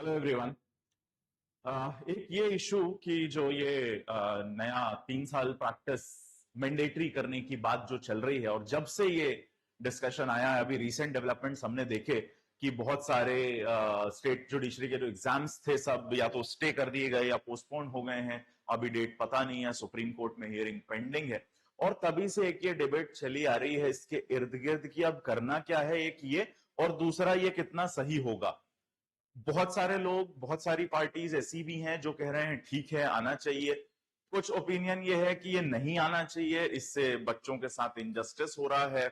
Hello everyone. एक ये issue कि जो ये नया 3 साल प्रैक्टिस मैंडेटरी करने की बात जो चल रही है, और जब से ये डिस्कशन आया है, अभी रीसेंट डेवलपमेंट्स हमने देखे कि बहुत सारे स्टेट जुडिशरी के जो एग्जाम्स थे सब या तो स्टे कर दिए गए या पोस्टपोन हो गए हैं। अभी डेट पता नहीं है, सुप्रीम कोर्ट में हियरिंग पेंडिंग है। और तभी से एक ये डिबेट चली आ रही है इसके इर्द गिर्द कि अब करना क्या है, एक ये, और दूसरा ये कितना सही होगा। बहुत सारे लोग, बहुत सारी पार्टीज ऐसी भी हैं जो कह रहे हैं ठीक है आना चाहिए। कुछ ओपिनियन ये है कि ये नहीं आना चाहिए, इससे बच्चों के साथ इनजस्टिस हो रहा है।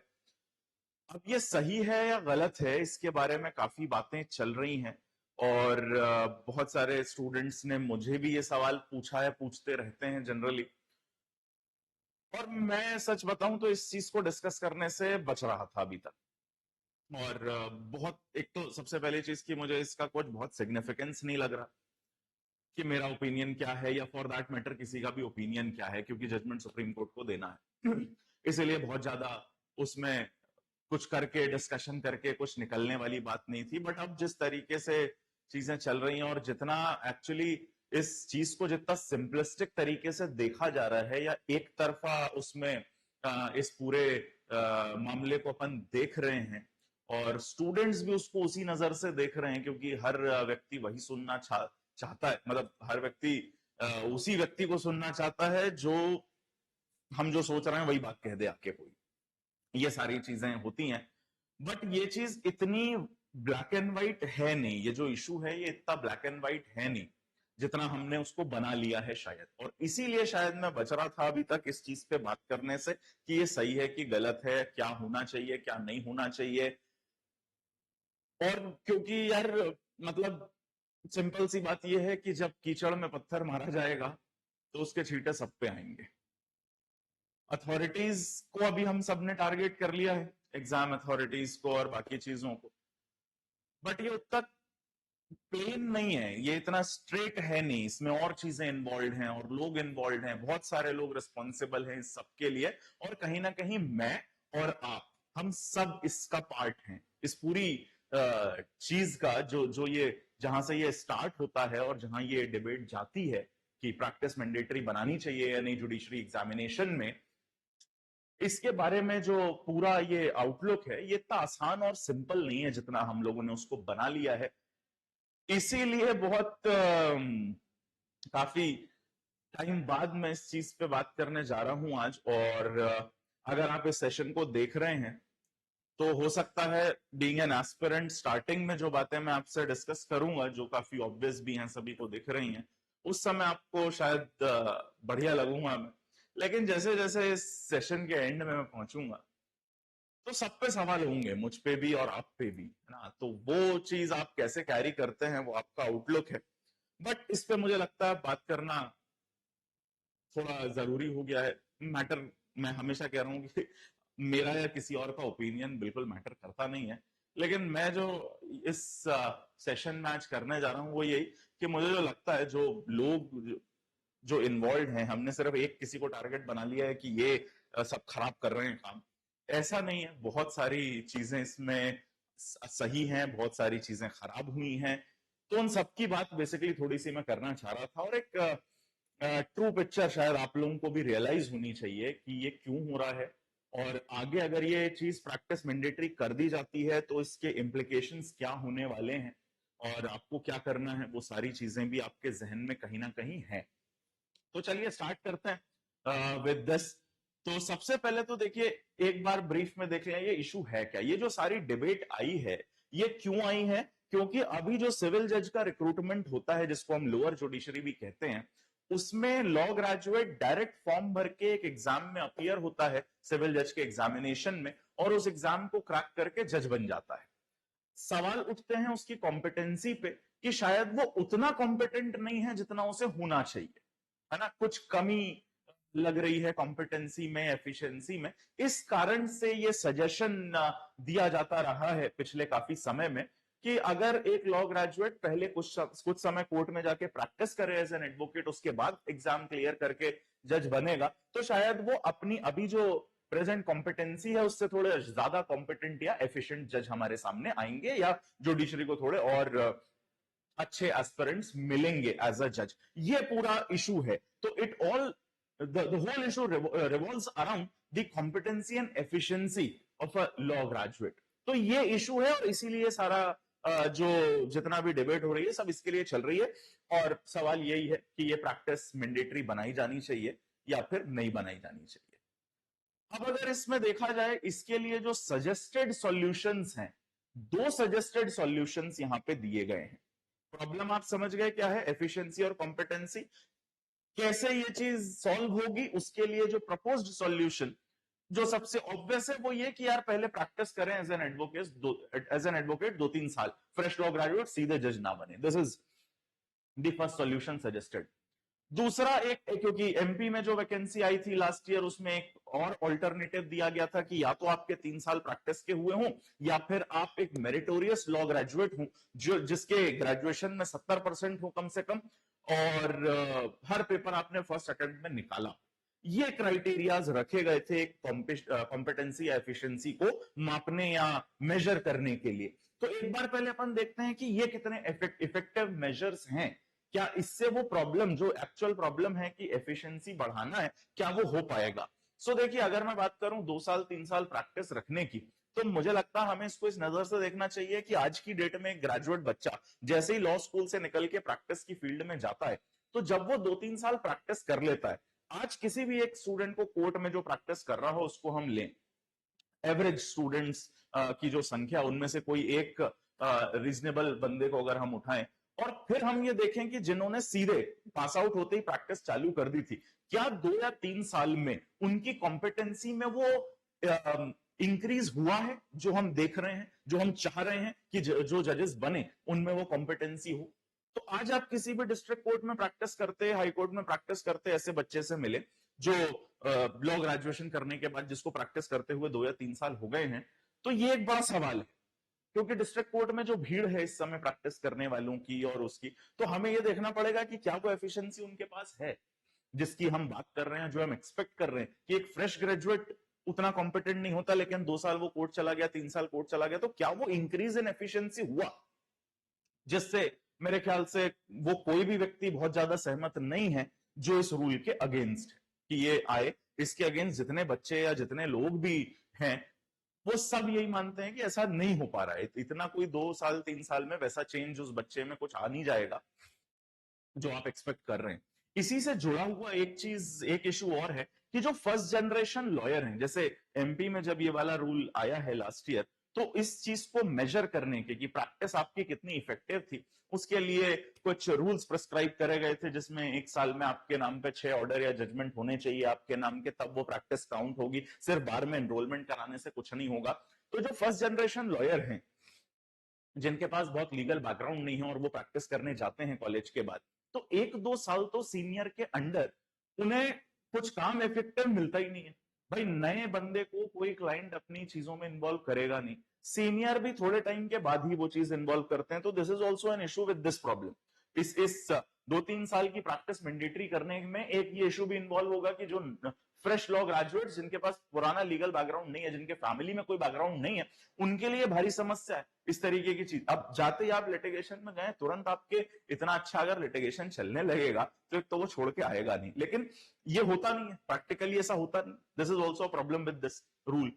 अब ये सही है या गलत है, इसके बारे में काफी बातें चल रही हैं। और बहुत सारे स्टूडेंट्स ने मुझे भी ये सवाल पूछा है, पूछते रहते हैं जनरली। और मैं सच बताऊं तो इस चीज को डिस्कस करने से बच रहा था अभी तक। और बहुत, एक तो सबसे पहली चीज की मुझे इसका कुछ बहुत सिग्निफिकेंस नहीं लग रहा कि मेरा ओपिनियन क्या है, या फॉर दैट मैटर किसी का भी ओपिनियन क्या है, क्योंकि जजमेंट सुप्रीम कोर्ट को देना है। इसीलिए बहुत ज्यादा उसमें कुछ करके, डिस्कशन करके कुछ निकलने वाली बात नहीं थी। बट अब जिस तरीके से चीजें चल रही हैं, और जितना एक्चुअली इस चीज को जितना सिंपलिस्टिक तरीके से देखा जा रहा है, या एक तरफा उसमें इस पूरे मामले को अपन देख रहे हैं, और स्टूडेंट्स भी उसको उसी नजर से देख रहे हैं, क्योंकि हर व्यक्ति वही सुनना चाहता है। मतलब हर व्यक्ति उसी व्यक्ति को सुनना चाहता है जो हम जो सोच रहे हैं वही बात कह दे आके कोई। ये सारी चीजें होती हैं। बट ये चीज इतनी ब्लैक एंड व्हाइट है नहीं, ये जो इशू है ये इतना ब्लैक एंड व्हाइट है नहीं जितना हमने उसको बना लिया है शायद। और इसीलिए शायद मैं बच रहा था अभी तक इस चीज पे बात करने से कि ये सही है कि गलत है, क्या होना चाहिए क्या नहीं होना चाहिए। और क्योंकि यार, मतलब सिंपल सी बात यह है कि जब कीचड़ में पत्थर मारा जाएगा तो उसके छींटे सब पे आएंगे। अथॉरिटीज को अभी हम सब ने टारगेट कर लिया है, एग्जाम अथॉरिटीज को और बाकी चीजों को। बट ये उतना प्लेन नहीं है, ये इतना स्ट्रेट है नहीं, इसमें और चीजें इन्वॉल्व हैं और लोग इन्वॉल्व हैं, बहुत सारे लोग रिस्पॉन्सिबल हैं इस सब के लिए। और कहीं ना कहीं मैं और आप, हम सब इसका पार्ट हैं, इस पूरी चीज का, जो जो ये जहां से ये स्टार्ट होता है और जहां ये डिबेट जाती है कि प्रैक्टिस मैंडेटरी बनानी चाहिए या नहीं जुडिशरी एग्जामिनेशन में, इसके बारे में जो पूरा ये आउटलुक है ये इतना आसान और सिंपल नहीं है जितना हम लोगों ने उसको बना लिया है। इसीलिए बहुत काफी टाइम बाद मैं इस चीज पे बात करने जा रहा हूं आज। और अगर आप इस सेशन को देख रहे हैं तो हो सकता है, बीइंग एन एस्पिरेंट, स्टार्टिंग में जो बातें मैं आपसे डिस्कस करूंगा जो काफी ऑब्वियस भी हैं, सभी को दिख रही हैं, उस समय आपको शायद बढ़िया लगूंगा मैं। लेकिन जैसे जैसे इस सेशन के एंड में मैं पहुंचूंगा तो सब पे सवाल होंगे, मुझ पे भी और आप पे भी, है ना। तो वो चीज आप कैसे कैरी करते हैं वो आपका आउटलुक है। बट इस पे मुझे लगता है बात करना थोड़ा जरूरी हो गया है। मैटर, मैं हमेशा कह रहा हूँ कि मेरा या किसी और का ओपिनियन बिल्कुल मैटर करता नहीं है। लेकिन मैं जो इस सेशन में आज करने जा रहा हूँ वो यही कि मुझे जो लगता है, जो लोग जो इन्वॉल्व हैं, हमने सिर्फ एक किसी को टारगेट बना लिया है कि ये सब खराब कर रहे हैं काम। ऐसा नहीं है, बहुत सारी चीजें इसमें सही हैं, बहुत सारी चीजें खराब हुई हैं। तो उन सबकी बात बेसिकली थोड़ी सी मैं करना चाह रहा था, और एक ट्रू पिक्चर शायद आप लोगों को भी रियलाइज होनी चाहिए कि ये क्यों हो रहा है। और आगे अगर ये चीज प्रैक्टिस मैंडेटरी कर दी जाती है तो इसके इम्प्लीकेशंस क्या होने वाले हैं, और आपको क्या करना है, वो सारी चीजें भी आपके जहन में कहीं ना कहीं है। तो चलिए स्टार्ट करते हैं विद दिस। तो सबसे पहले तो देखिए, एक बार ब्रीफ में देख लिया ये इशू है क्या। ये जो सारी डिबेट आई है ये क्यों आई है, क्योंकि अभी जो सिविल जज का रिक्रूटमेंट होता है, जिसको हम लोअर जुडिशरी भी कहते हैं, उसमें लॉ ग्रेजुएट डायरेक्ट फॉर्म भर के एक एग्जाम में अपीयर होता है, सिविल जज के एग्जामिनेशन में, और उस एग्जाम को क्रैक करके जज बन जाता है। सवाल उठते हैं उसकी कॉम्पिटेंसी पे कि शायद वो उतना कॉम्पिटेंट नहीं है जितना उसे होना चाहिए, है ना। कुछ कमी लग रही है कॉम्पिटेंसी में, एफिशिएंसी में। इस कारण से ये सजेशन दिया जाता रहा है पिछले काफी समय में कि अगर एक लॉ ग्रेजुएट पहले कुछ समय कोर्ट में जाके प्रैक्टिस करे एज एन एडवोकेट, उसके बाद एग्जाम क्लियर करके जज बनेगा, तो शायद वो अपनी अभी जो प्रेजेंट कॉम्पिटेंसी है उससे थोड़े ज्यादा कॉम्पिटेंट या एफिशिएंट जज हमारे सामने आएंगे, या जुडिशरी को थोड़े और अच्छे एस्पिरेंट्स मिलेंगे एज अ जज। ये पूरा इशू है। तो it all the whole issue revolves around the competency and efficiency of a law graduate। तो ये इशू है और इसीलिए सारा जो जितना भी डिबेट हो रही है सब इसके लिए चल रही है। और सवाल यही है कि ये प्रैक्टिस मैंडेटरी बनाई जानी चाहिए या फिर नहीं बनाई जानी चाहिए। अब अगर इसमें देखा जाए, इसके लिए जो सजेस्टेड सॉल्यूशंस हैं, दो सजेस्टेड सॉल्यूशंस यहां पे दिए गए हैं। प्रॉब्लम आप समझ गए क्या है, एफिशिएंसी और कॉम्पिटेंसी। कैसे ये चीज सॉल्व होगी, उसके लिए जो प्रपोज्ड सॉल्यूशन जो सबसे ऑब्वियस है वो ये कि यार पहले प्रैक्टिस करें एज एन एडवोकेट 2-3 साल, फ्रेश लॉ ग्रेजुएट सीधे जज ना बने। This is the first solution suggested. दूसरा क्योंकि एमपी में जो वैकेंसी आई थी लास्ट ईयर, उसमें एक और ऑल्टरनेटिव दिया गया था कि या तो आपके 3 साल प्रैक्टिस के हुए हों या फिर आप एक मेरिटोरियस लॉ ग्रेजुएट हों जो जिसके ग्रेजुएशन में 70% हो कम से कम, और हर पेपर आपने फर्स्ट अटेम्प्ट में निकाला। ये क्राइटेरियाज रखे गए थे एक कॉम्पिटेंसी या एफिशिएंसी को मापने या मेजर करने के लिए। तो एक बार पहले अपन देखते हैं कि ये कितने इफेक्टिव मेजर्स हैं। क्या इससे वो प्रॉब्लम जो एक्चुअल प्रॉब्लम है कि एफिशिएंसी बढ़ाना है, क्या वो हो पाएगा? देखिए, अगर मैं बात करूं 2-3 साल प्रैक्टिस रखने की, तो मुझे लगता है हमें इसको इस नजर से देखना चाहिए कि आज की डेट में एक ग्रेजुएट बच्चा जैसे ही लॉ स्कूल से निकल के प्रैक्टिस की फील्ड में जाता है, तो जब वो 2-3 साल प्रैक्टिस कर लेता है, आज किसी भी एक स्टूडेंट को कोर्ट में जो प्रैक्टिस कर रहा हो उसको हम लें, एवरेज स्टूडेंट्स की जो संख्या, उनमें से कोई एक रीजनेबल बंदे को अगर हम उठाएं और फिर हम ये देखें कि जिन्होंने सीधे पास आउट होते ही प्रैक्टिस चालू कर दी थी, क्या 2 या 3 साल में उनकी कॉम्पिटेंसी में वो इंक्रीज हुआ है? जो हम देख रहे हैं, जो हम चाह रहे हैं कि जो जजेस बने उनमें वो कॉम्पिटेंसी हो। तो आज आप किसी भी डिस्ट्रिक्ट कोर्ट में प्रैक्टिस करते, हाई कोर्ट में प्रैक्टिस करते ऐसे बच्चे से मिले जो लॉ ग्रेजुएशन करने के बाद जिसको प्रैक्टिस करते हुए 2 या 3 साल हो गए हैं, तो ये एक बड़ा सवाल है। क्योंकि डिस्ट्रिक्ट कोर्ट में जो भीड़ है इस समय प्रैक्टिस करने वालों की और उसकी, तो हमें यह देखना पड़ेगा कि क्या वो एफिशिएंसी उनके पास है जिसकी हम बात कर रहे हैं, जो हम एक्सपेक्ट कर रहे हैं कि एक फ्रेश ग्रेजुएट उतना कॉम्पिटेंट नहीं होता, लेकिन 2 साल वो कोर्ट चला गया, 3 साल कोर्ट चला गया, तो क्या वो इंक्रीज इन एफिशिएंसी हुआ? जिससे मेरे ख्याल से वो कोई भी व्यक्ति बहुत ज्यादा सहमत नहीं है जो इस रूल के अगेंस्ट है कि ये आए। इसके अगेंस्ट जितने बच्चे या जितने लोग भी हैं, वो सब यही मानते हैं कि ऐसा नहीं हो पा रहा है। इतना कोई 2 साल 3 साल में वैसा चेंज उस बच्चे में कुछ आ नहीं जाएगा जो आप एक्सपेक्ट कर रहे हैं। इसी से जुड़ा हुआ एक चीज, एक इशू और है कि जो फर्स्ट जनरेशन लॉयर हैं, जैसे एमपी में जब ये वाला रूल आया है लास्ट ईयर, तो इस चीज को मेजर करने के कि प्रैक्टिस आपकी कितनी इफेक्टिव थी, उसके लिए कुछ रूल्स प्रिस्क्राइब करे गए थे, जिसमें 1 साल में आपके नाम पे 6 ऑर्डर या जजमेंट होने चाहिए आपके नाम के, तब वो प्रैक्टिस काउंट होगी। सिर्फ बार में एनरोलमेंट कराने से कुछ नहीं होगा। तो जो फर्स्ट जनरेशन लॉयर हैं जिनके पास बहुत लीगल बैकग्राउंड नहीं है और वो प्रैक्टिस करने जाते हैं कॉलेज के बाद, तो 1-2 साल तो सीनियर के अंडर उन्हें कुछ काम इफेक्टिव मिलता ही नहीं है। भाई, नए बंदे को कोई क्लाइंट अपनी चीजों में इन्वॉल्व करेगा नहीं, सीनियर भी थोड़े टाइम के बाद ही वो चीज इन्वॉल्व करते हैं। तो this is also an issue with this problem. इस 2-3 साल की प्रैक्टिस मैंडेटरी करने में एक ये इशू भी इन्वॉल्व होगा कि जो फ्रेश लॉ ग्रेजुएट जिनके पास पुराना लीगल बैकग्राउंड नहीं है, जिनके फैमिली में कोई बैकग्राउंड नहीं है, उनके लिए भारी समस्या है इस तरीके की चीज। अब जाते ही आप लिटिगेशन में गए, तुरंत आपके इतना अच्छा अगर लिटिगेशन चलने लगेगा तो एक तो वो छोड़ के आएगा नहीं, लेकिन ये होता नहीं है, प्रैक्टिकली ऐसा होता नहीं। This is also problem with this rule.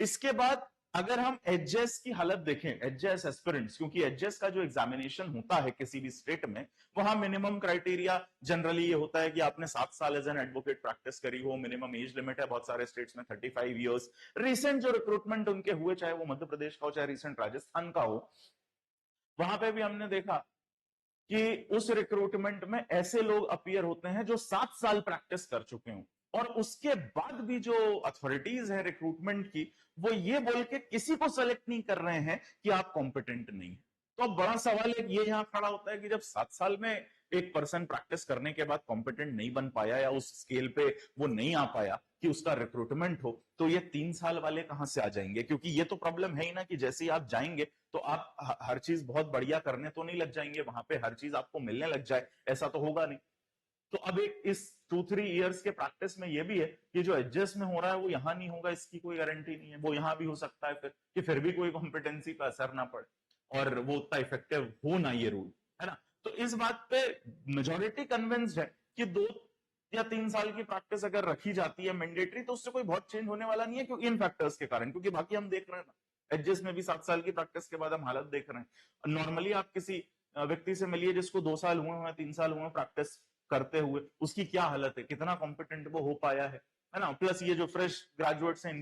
इसके बाद अगर हम एचजेएस की हालत देखें, एचजेएस एस्पिरेंट्स, क्योंकि एचजेएस का जो एग्जामिनेशन होता है किसी भी स्टेट में, वहां मिनिमम क्राइटेरिया जनरली ये होता है कि आपने 7 साल एज एन एडवोकेट प्रैक्टिस करी हो, मिनिमम एज लिमिट है बहुत सारे स्टेट्स में 35 इयर्स। रिसेंट जो रिक्रूटमेंट उनके हुए, चाहे वो मध्य प्रदेश का हो चाहे रिसेंट राजस्थान का हो, वहां पे भी हमने देखा कि उस रिक्रूटमेंट में ऐसे लोग अपीयर होते हैं जो 7 साल प्रैक्टिस कर चुके हों, और उसके बाद भी जो अथॉरिटीज है रिक्रूटमेंट की, वो ये बोल के किसी को सेलेक्ट नहीं कर रहे हैं कि आप कॉम्पिटेंट नहीं है। तो अब बड़ा सवाल एक ये यहां खड़ा होता है कि जब 7 साल में एक पर्सन प्रैक्टिस करने के बाद कॉम्पिटेंट नहीं बन पाया या उस स्केल पे वो नहीं आ पाया कि उसका रिक्रूटमेंट हो, तो ये 3 साल वाले कहां से आ जाएंगे? क्योंकि ये तो प्रॉब्लम है ही ना कि जैसे ही आप जाएंगे तो आप हर चीज बहुत बढ़िया करने तो नहीं लग जाएंगे, वहां पे हर चीज आपको मिलने लग जाए, ऐसा तो होगा नहीं। तो अब एक इस 2-3 इयर्स के प्रैक्टिस में ये भी है कि जो एडजस्ट में हो रहा है वो यहां नहीं होगा, इसकी कोई गारंटी नहीं है। वो यहां भी हो सकता है फिर भी कोई कॉम्पिटेंसी का असर ना पड़े और वो उतना इफेक्टिव हो ना ये रूल, है ना। तो इस बात पे मेजॉरिटी कन्विंस्ड है कि 2 या 3 साल की प्रैक्टिस अगर रखी जाती है मैंडेटरी, तो उससे कोई बहुत चेंज होने वाला नहीं है, क्योंकि इन फैक्टर्स के कारण, क्योंकि बाकी हम देख रहे हैं ना, एचएस में भी 7 साल की प्रैक्टिस के बाद हम हालत देख रहे हैं। नॉर्मली आप किसी व्यक्ति से मिलिए जिसको 2 साल हुए हैं, 3 साल हुए प्रैक्टिस करते हुए, उसकी क्या हालत है, कितना कॉम्पिटेंट वो हो पाया है ना। प्लस ये जो फ्रेश ग्रेजुएट्स हैं,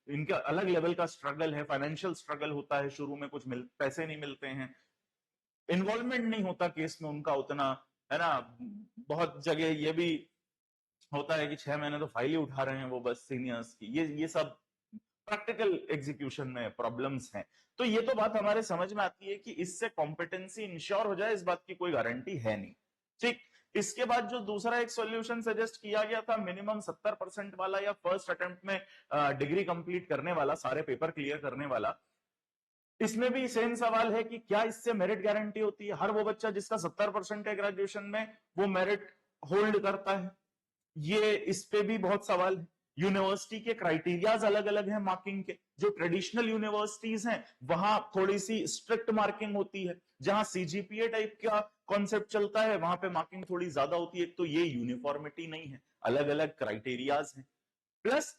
इनका अलग लेवल का स्ट्रगल है, फाइनेंशियल स्ट्रगल होता है, शुरू में कुछ पैसे नहीं मिलते हैं, इन्वॉल्वमेंट नहीं होता केस में उनका उतना, है ना। बहुत जगह ये भी होता है कि 6 महीने तो फाइल ही उठा रहे हैं वो बस सीनियर्स की, ये सब प्रैक्टिकल एग्जीक्यूशन में प्रॉब्लम्स हैं। तो ये तो बात हमारे समझ में आती है कि इससे कॉम्पिटेंसी इंश्योर हो जाए, इस बात की कोई गारंटी है नहीं। ठीक, इसके बाद जो दूसरा एक सॉल्यूशन सजेस्ट किया गया था, मिनिमम 70% वाला या फर्स्ट अटेम्प्ट में डिग्री कंप्लीट करने वाला, सारे पेपर क्लियर करने वाला। इसमें भी सेम सवाल है कि क्या इससे मेरिट गारंटी होती है? हर वो बच्चा जिसका 70% है ग्रेजुएशन में, वो मेरिट होल्ड करता है? ये इस पे भी बहुत सवाल है। यूनिवर्सिटी के क्राइटेरियाज अलग अलग हैं मार्किंग के। जो ट्रेडिशनल यूनिवर्सिटीज हैं वहां थोड़ी सी स्ट्रिक्ट मार्किंग होती है, जहां सीजीपीए टाइप का कॉन्सेप्ट चलता है वहां पे मार्किंग थोड़ी ज्यादा होती है। तो ये यूनिफॉर्मिटी नहीं है, अलग अलग क्राइटेरियाज हैं। प्लस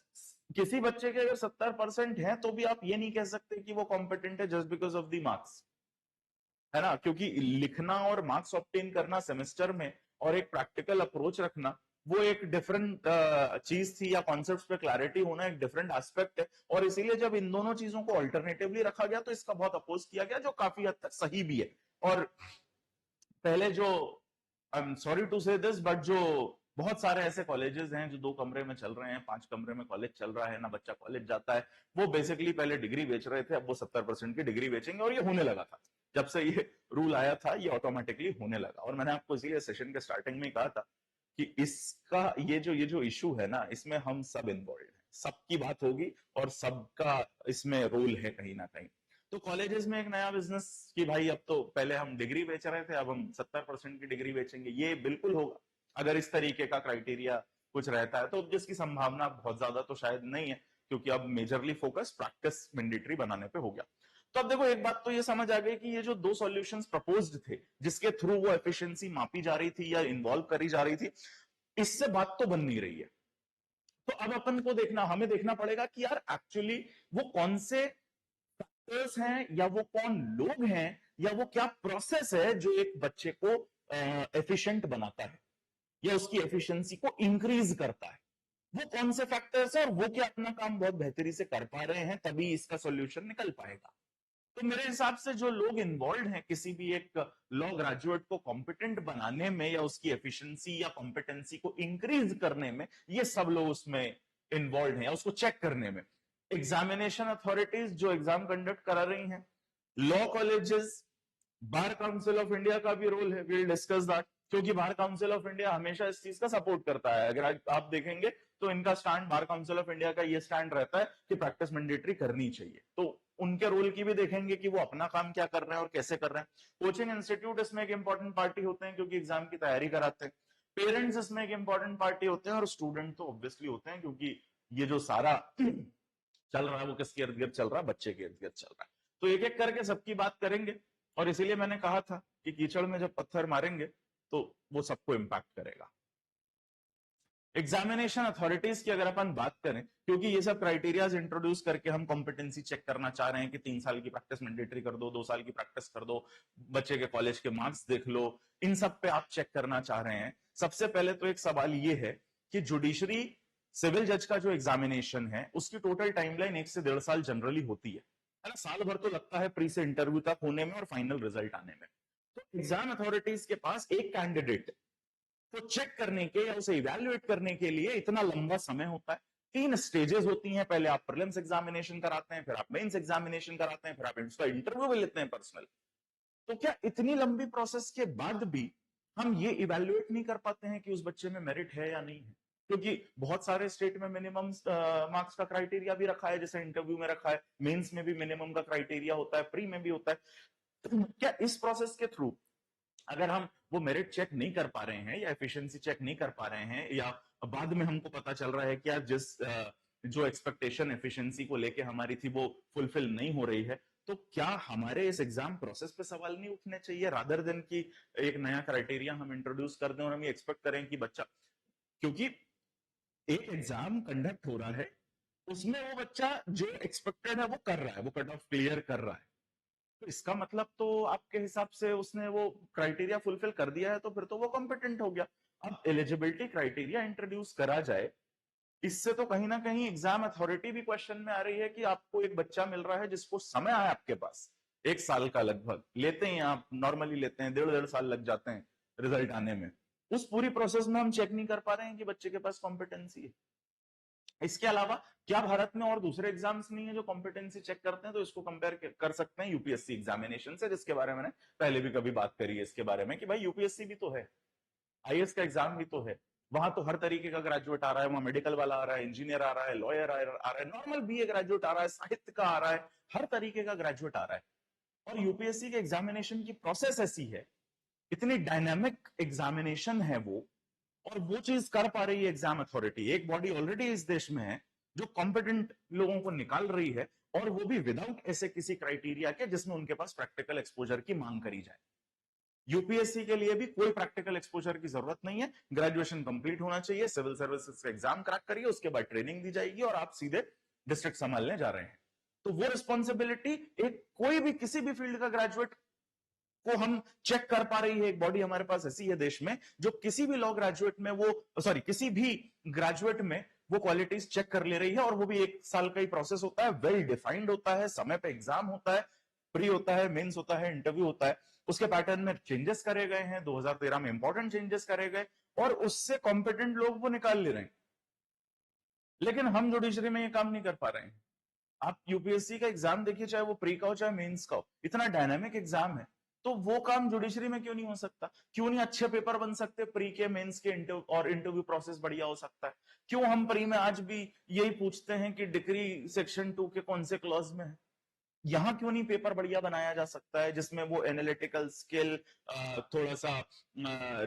किसी बच्चे के अगर 70% है तो भी आप ये नहीं कह सकते कि वो कॉम्पिटेंट है just because of the marks, है ना। क्योंकि लिखना और मार्क्स ऑब्टेन करना सेमेस्टर में और एक प्रैक्टिकल अप्रोच रखना, वो एक डिफरेंट चीज थी, या कॉन्सेप्ट्स पे क्लैरिटी होना एक डिफरेंट एस्पेक्ट है। और इसीलिए जब इन दोनों चीजों को अल्टरनेटिवली रखा गया तो इसका बहुत अपोज किया गया, जो काफी हद तक सही भी है। और पहले जो, आई एम सॉरी टू से दिस, बट जो बहुत सारे ऐसे कॉलेजेस हैं जो 2 कमरे में चल रहे हैं, 5 कमरे में कॉलेज चल रहा है ना, बच्चा कॉलेज जाता है, वो बेसिकली पहले डिग्री बेच रहे थे, अब वो 70% की डिग्री बेचेंगे। और ये होने लगा था, जब से ये रूल आया था ये ऑटोमेटिकली होने लगा। और मैंने आपको इसीलिए सेशन के स्टार्टिंग में कहा था कि इसका ये जो इशू है ना, इसमें हम सब इन्वॉल्व हैं, सबकी बात होगी और सबका इसमें रोल है कहीं ना कहीं। तो कॉलेजेस में एक नया बिजनेस कि भाई अब तो, पहले हम डिग्री बेच रहे थे, अब हम 70% की डिग्री बेचेंगे, ये बिल्कुल होगा अगर इस तरीके का क्राइटेरिया कुछ रहता है। तो जिसकी संभावना बहुत ज्यादा तो शायद नहीं है, क्योंकि अब मेजरली फोकस प्रैक्टिस मैंडेटरी बनाने पे हो गया। तो अब देखो, एक बात तो ये समझ आ गई कि ये जो 2 सॉल्यूशंस प्रपोज्ड थे, जिसके थ्रू वो एफिशिएंसी मापी जा रही थी या इन्वॉल्व करी जा रही थी, इससे बात तो बन नहीं रही है। तो अब अपन को हमें देखना पड़ेगा कि यार एक्चुअली वो कौन से फैक्टर्स हैं, या वो कौन लोग हैं, या वो क्या प्रोसेस है जो एक बच्चे को एफिशिएंट बनाता है या उसकी एफिशिएंसी को इंक्रीज करता है। वो कौन से फैक्टर्स है और वो क्या अपना काम बहुत बेहतरी से कर पा रहे हैं, तभी इसका सॉल्यूशन निकल पाएगा। तो मेरे हिसाब से जो लोग इन्वॉल्व हैं किसी भी एक लॉ ग्रेजुएट को कॉम्पिटेंट बनाने में, या उसकी एफिशिएंसी या कॉम्पिटेंसी को इंक्रीज करने में, ये सब लोग उसमें इन्वॉल्व हैं, उसको चेक करने में। एग्जामिनेशन अथॉरिटीज जो एग्जाम कंडक्ट करा रही हैं, law colleges, bar council of India का भी रोल है, विल डिस्कस दैट, क्योंकि बार काउंसिल ऑफ इंडिया हमेशा इस चीज का सपोर्ट करता है। अगर आप देखेंगे तो इनका stand, bar council of India का ये स्टैंड रहता है कि प्रैक्टिस मैंडेटरी करनी चाहिए। तो उनके रोल की भी देखेंगे कि वो अपना काम क्या कर रहे हैं और कैसे कर रहे हैं। कोचिंग इंस्टीट्यूट इसमें एक इंपॉर्टेंट पार्टी होते हैं, क्योंकि एग्जाम की तैयारी कराते हैं। पेरेंट्स इसमें एक इंपॉर्टेंट पार्टी होते हैं, और स्टूडेंट तो ऑब्वियसली होते हैं, क्योंकि ये जो सारा चल रहा है वो किसके इर्द गिर्द चल रहा है, बच्चे के इर्द गिर्द चल रहा है। तो एक एक करके सबकी बात करेंगे, और इसीलिए मैंने कहा था कि कीचड़ में जब पत्थर मारेंगे तो वो सबको इंपैक्ट करेगा। एग्जामिनेशन अथॉरिटीज की अगर अपन बात करें, क्योंकि ये सब क्राइटेरियाज इंट्रोड्यूस करके हम कॉम्पिटेंसी चेक करना चाह रहे हैं कि 3 साल की प्रैक्टिस मैंडेटरी कर दो, 2 साल की प्रैक्टिस कर दो, बच्चे के कॉलेज के मार्क्स देख लो, इन सब पे आप चेक करना चाह रहे हैं। सबसे पहले तो एक सवाल ये है कि जुडिशरी सिविल जज का जो एग्जामिनेशन है उसकी टोटल टाइमलाइन 1 से 1.5 साल जनरली होती है ना। साल भर तो लगता है प्री से इंटरव्यू तक होने में और फाइनल रिजल्ट आने में। तो एग्जाम अथॉरिटीज के पास एक कैंडिडेट को चेक करने के या उसे इवैल्यूएट करने के लिए इतना लंबा समय होता है। 3 स्टेजेस होती हैं, पहले आप प्रीलिम्स एग्जामिनेशन कराते हैं, फिर आप मेंस एग्जामिनेशन कराते हैं, फिर आप उसका इंटरव्यू भी लेते हैं पर्सनल। तो क्या इतनी लंबी प्रोसेस के बाद भी हम ये इवैल्यूएट नहीं कर पाते हैं कि उस बच्चे में मेरिट है या नहीं है? क्योंकि बहुत सारे स्टेट में मिनिमम मार्क्स का क्राइटेरिया भी रखा है, जैसे इंटरव्यू में रखा है, मेंस में भी मिनिमम का क्राइटेरिया होता है, प्री में भी होता है। तो क्या इस प्रोसेस के थ्रू अगर हम वो मेरिट चेक नहीं कर पा रहे हैं या एफिशिएंसी चेक नहीं कर पा रहे हैं, या बाद में हमको पता चल रहा है कि यार जो एक्सपेक्टेशन एफिशिएंसी को लेके हमारी थी वो फुलफिल नहीं हो रही है, तो क्या हमारे इस एग्जाम प्रोसेस पे सवाल नहीं उठने चाहिए, रादर देन कि एक नया क्राइटेरिया हम इंट्रोड्यूस कर दें और हम ये एक्सपेक्ट करें कि बच्चा, क्योंकि एक एग्जाम कंडक्ट हो रहा है, उसमें वो बच्चा जो एक्सपेक्टेड है वो कर रहा है, वो कट ऑफ क्लियर कर रहा है, तो इसका मतलब तो आपके हिसाब से उसने वो क्राइटेरिया फुलफिल कर दिया है, तो फिर तो वो कॉम्पिटेंट हो गया। अब एलिजिबिलिटी क्राइटेरिया इंट्रोड्यूस करा जाए, इससे तो कहीं ना कहीं एग्जाम अथॉरिटी भी क्वेश्चन में आ रही है कि आपको एक बच्चा मिल रहा है जिसको समय है आपके पास 1 साल का, लगभग लेते हैं आप, नॉर्मली लेते हैं 1.5 साल लग जाते हैं रिजल्ट आने में, उस पूरी प्रोसेस में हम चेक नहीं कर पा रहे हैं कि बच्चे के पास कॉम्पिटेंसी है। इसके अलावा क्या भारत में और दूसरे एग्जाम्स नहीं है जो कॉम्पिटेंसी चेक करते हैं? तो इसको कंपेयर कर सकते हैं यूपीएससी एग्जामिनेशन से, जिसके बारे में मैंने पहले भी कभी बात करी है इसके बारे में कि भाई यूपीएससी भी तो है, आईएएस का एग्जाम भी तो है, वहां तो हर तरीके का ग्रेजुएट आ रहा है, वहां मेडिकल वाला आ रहा है, इंजीनियर आ रहा है, लॉयर आ रहा है, नॉर्मल बीए ग्रेजुएट आ रहा है, साहित्य का आ रहा है, हर तरीके का ग्रेजुएट आ रहा है। और यूपीएससी के एग्जामिनेशन की प्रोसेस ऐसी है, इतनी डायनामिक एग्जामिनेशन है वो, और वो चीज कर पा रही है एग्जाम अथॉरिटी, एक बॉडी ऑलरेडी इस देश में है जो कॉम्पिटेंट लोगों को निकाल रही है, और वो भी विदाउट ऐसे किसी क्राइटेरिया के जिसमें उनके पास प्रैक्टिकल एक्सपोजर की मांग करी जाए। यूपीएससी के लिए भी कोई प्रैक्टिकल एक्सपोजर की जरूरत नहीं है, ग्रेजुएशन कंप्लीट होना चाहिए, सिविल सर्विसेज का एग्जाम क्रैक करिए, उसके बाद ट्रेनिंग दी जाएगी और आप सीधे डिस्ट्रिक्ट संभालने जा रहे हैं। तो वो रिस्पॉन्सिबिलिटी एक कोई भी किसी भी फील्ड का ग्रेजुएट को हम चेक कर पा रही है, एक बॉडी हमारे पास ऐसी है देश में जो किसी भी लॉ ग्रेजुएट में वो सॉरी किसी भी ग्रेजुएट में वो क्वालिटीज चेक कर ले रही है, और वो भी 1 साल का ही प्रोसेस होता है, वेल डिफाइंड होता है, समय पे एग्जाम होता है, प्री होता है, मेंस होता है, इंटरव्यू होता है, उसके पैटर्न में चेंजेस करे गए हैं, 2013 में इंपॉर्टेंट चेंजेस करे गए, और उससे कॉम्पिटेंट लोग वो निकाल ले रहे हैं। लेकिन हम जुडिशरी में ये काम नहीं कर पा रहे हैं। आप यूपीएससी का एग्जाम देखिए, चाहे वो प्री का हो चाहे मेंस का हो, इतना डायनामिक एग्जाम है, तो वो काम जुडिशरी में क्यों नहीं हो सकता? क्यों नहीं अच्छे पेपर बन सकते प्री के, मेंस के, और इंटरव्यू प्रोसेस बढ़िया हो सकता है? क्यों हम प्री में आज भी यही पूछते हैं कि डिग्री सेक्शन 2 के कौन से क्लॉज में है? यहां क्यों नहीं पेपर बढ़िया बनाया जा सकता है जिसमें वो एनालिटिकल स्किल, थोड़ा सा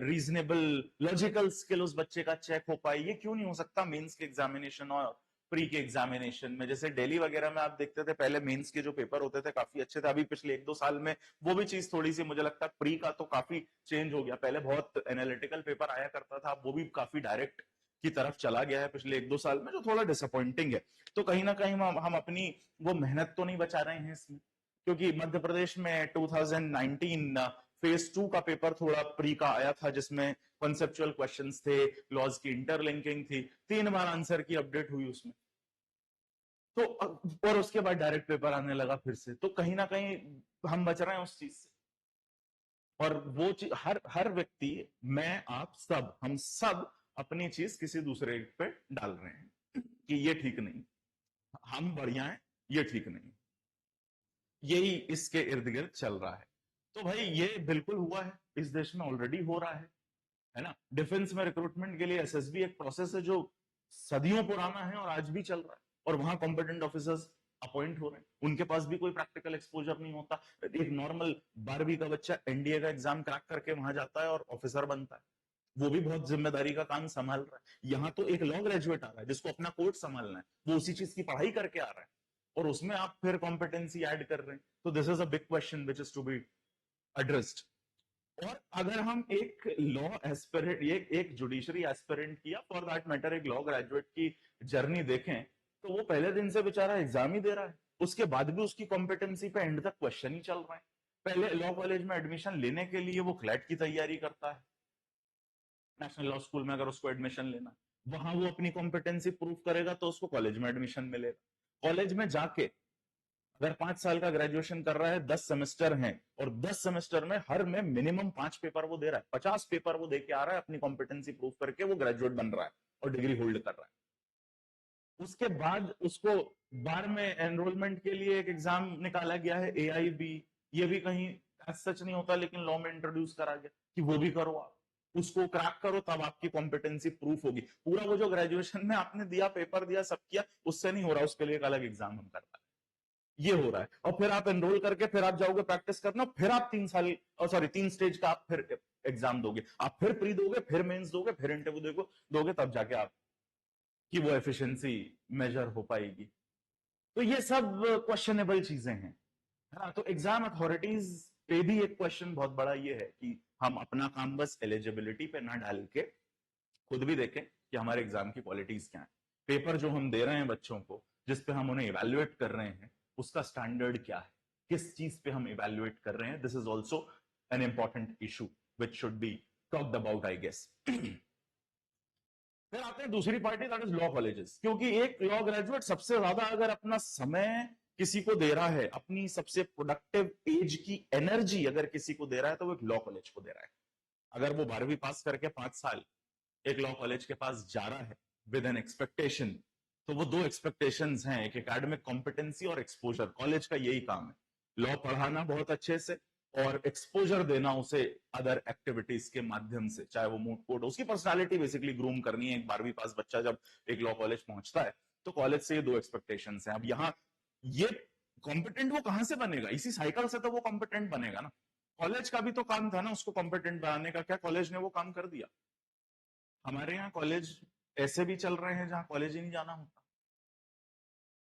रीजनेबल लॉजिकल स्किल उस बच्चे का चेक हो पाए? ये क्यों नहीं हो सकता मेंस के एग्जामिनेशन और प्री के एग्जामिनेशन में? जैसे दिल्ली वगैरह में आप देखते थे पहले मेंस के जो पेपर होते थे काफी अच्छे थे, अभी पिछले 1-2 साल में वो भी चीज थोड़ी सी मुझे लगता है प्री का तो काफी चेंज हो गया। पहले बहुत एनालिटिकल पेपर आया करता था, वो भी काफी डायरेक्ट की तरफ चला गया है पिछले 1-2 साल में, जो थोड़ा डिसअपॉइंटिंग है। तो कहीं ना कहीं हम अपनी वो मेहनत तो नहीं बचा रहे हैं इसमें, क्योंकि मध्य प्रदेश में 2019 फेज 2 का पेपर थोड़ा प्री का आया था, जिसमें कॉन्सेप्चुअल क्वेश्चंस थे, लॉज की इंटरलिंकिंग थी, 3 बार आंसर की अपडेट हुई उसमें, तो और उसके बाद डायरेक्ट पेपर आने लगा फिर से, तो कहीं ना कहीं हम बच रहे हैं उस चीज से। और वो चीज हर हर व्यक्ति, मैं, आप सब, हम सब अपनी चीज किसी दूसरे पे डाल रहे हैं कि ये ठीक नहीं, हम बढ़िया हैं, ये ठीक नहीं, यही इसके इर्द गिर्द चल रहा है। तो भाई ये बिल्कुल हुआ है, इस देश में ऑलरेडी हो रहा है ना? डिफेंस में रिक्रूटमेंट के लिए एसएसबी एक प्रोसेस है जो सदियों पुराना है और आज भी चल रहा है, और वहां कॉम्पिटेंट ऑफिसर्स अपॉइंट हो रहे हैं, उनके पास भी कोई प्रैक्टिकल एक्सपोजर नहीं होता। एक नॉर्मल 12वीं का बच्चा एनडीए का एग्जाम क्रैक करके वहां जाता है और ऑफिसर बनता है, वो भी बहुत जिम्मेदारी का काम संभाल रहा है। यहाँ तो एक लॉ ग्रेजुएट आ रहा है जिसको अपना कोर्ट संभालना है, वो उसी चीज की पढ़ाई करके आ रहा है, और उसमें आप फिर कॉम्पिटेंसी ऐड कर रहे हैं, तो this is a big question which is to be addressed. और अगर हम एक लॉ एस्पिरेंट, एक जुडिशरी एस्पिरेंट की, या फॉर दैट मैटर एक लॉ ग्रेजुएट की जर्नी देखें, तो वो पहले दिन से बेचारा एग्जाम ही दे रहा है, उसके बाद भी उसकी कॉम्पिटेंसी पे एंड तक क्वेश्चन ही चल रहा है। पहले लॉ कॉलेज में एडमिशन लेने के लिए वो क्लैट की तैयारी करता है, नेशनल लॉ स्कूल में अगर उसको एडमिशन लेना, वहां वो अपनी कॉम्पिटेंसी प्रूव करेगा तो उसको कॉलेज में एडमिशन मिलेगा। कॉलेज में जाके अगर 5 साल का ग्रेजुएशन कर रहा है, 10 सेमेस्टर हैं, और 10 सेमेस्टर में हर में मिनिमम 5 पेपर वो दे रहा है, 50 पेपर वो दे के आ रहा है, अपनी कॉम्पिटेंसी प्रूव करके वो ग्रेजुएट बन रहा है और डिग्री होल्ड कर रहा है। उसके बाद उसको बार में एनरोलमेंट के लिए एक एग्जाम निकाला गया है, एआईबी, ये भी कहीं सच नहीं होता लेकिन लॉ में इंट्रोड्यूस करा गया कि वो भी करो, आप उसको क्रैक करो, तब आपकी कॉम्पिटेंसी प्रूफ होगी। पूरा वो जो ग्रेजुएशन में आपने दिया, पेपर दिया, सब किया, उससे नहीं हो रहा, उसके लिए एक अलग एग्जाम हम कर रहा है, ये हो रहा है। और फिर आप एनरोल करके फिर आप जाओगे प्रैक्टिस करना, फिर आप 3 साल और सॉरी 3 स्टेज का आप फिर एग्जाम दोगे, आप फिर प्री दोगे, फिर मेंस दोगे, फिर इंटरव्यू दोगे, तब जाके आप की वो एफिशिएंसी मेजर हो पाएगी। तो ये सब क्वेश्चनेबल चीजें हैं। है ना। तो एग्जाम अथॉरिटीज पे भी एक क्वेश्चन बहुत बड़ा ये है कि हम अपना काम बस एलिजिबिलिटी पे ना डाल के खुद भी देखें कि हमारे एग्जाम की क्वालिटीज क्या है। पेपर जो हम दे रहे हैं बच्चों को, जिस पे हम उन्हें इवेल्युएट कर रहे हैं, उसका स्टैंडर्ड क्या है, किस चीज पे हम इवेल्युएट कर रहे हैं। This is also an important issue which should be talked about, I guess. फिर आते हैं दूसरी party, that is law colleges. क्योंकि एक लॉ ग्रेजुएट सबसे ज्यादा अगर अपना समय किसी को दे रहा है, अपनी सबसे प्रोडक्टिव एज की एनर्जी अगर किसी को दे रहा है, तो वो एक लॉ कॉलेज को दे रहा है। अगर वो 12वीं पास करके 5 साल एक लॉ कॉलेज के पास जा रहा है विद एन एक्सपेक्टेशन, तो वो दो एक्सपेक्टेशंस हैं, एक एकेडमिक कॉम्पिटेंसी और एक्सपोजर। कॉलेज का यही काम है, लॉ पढ़ाना बहुत अच्छे से और एक्सपोजर देना उसे अदर एक्टिविटीज के माध्यम से, चाहे वो मूड कोर्ट, उसकी पर्सनालिटी बेसिकली ग्रूम करनी है। एक 12वीं पास बच्चा जब एक लॉ कॉलेज पहुंचता है, तो कॉलेज से ये दो एक्सपेक्टेशंस हैं। अब यहाँ ये कॉम्पिटेंट वो कहां से बनेगा, इसी साइकिल से तो वो कॉम्पिटेंट बनेगा ना। कॉलेज का भी तो काम था ना उसको कॉम्पिटेंट बनाने का, क्या कॉलेज ने वो काम कर दिया? हमारे यहाँ कॉलेज ऐसे भी चल रहे हैं जहां कॉलेज ही नहीं जाना होता।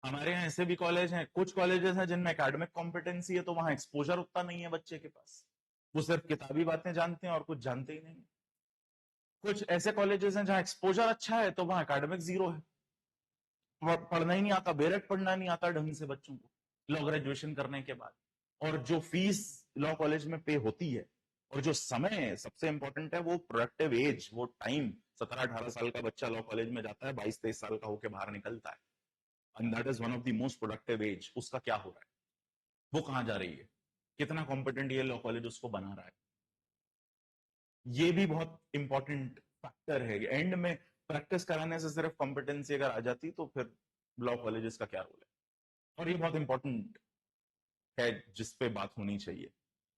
हमारे यहाँ ऐसे भी कॉलेज हैं, कुछ कॉलेजेस हैं जिनमें एकेडमिक कॉम्पिटेंसी है, तो वहां एक्सपोजर उतना नहीं है बच्चे के पास, वो सिर्फ किताबी बातें जानते हैं और कुछ जानते ही नहीं। कुछ ऐसे कॉलेजेस हैं जहां एक्सपोजर अच्छा है, तो वहां एकेडमिक जीरो है, पढ़ना ही नहीं आता, बेरेट पढ़ना नहीं आता ढंग से बच्चों को लॉ ग्रेजुएशन करने के बाद। और जो फीस लॉ कॉलेज में पे होती है और जो समय है, सबसे इंपॉर्टेंट है वो प्रोडक्टिव एज, वो टाइम। 17-18 साल का बच्चा लॉ कॉलेज में जाता है, 22-23 साल का होकर बाहर निकलता है, and that is one of the most productive age. उसका क्या हो रहा है, वो कहां जा रही है, कितना कॉम्पिटेंट ये लॉ कॉलेज उसको बना रहा है, ये भी बहुत इंपॉर्टेंट फैक्टर है। एंड में प्रैक्टिस कराने से सिर्फ कॉम्पिटेंसी अगर आ जाती, तो फिर लॉ कॉलेजेस का क्या रोल है। और ये बहुत इंपॉर्टेंट है जिस पे बात होनी चाहिए।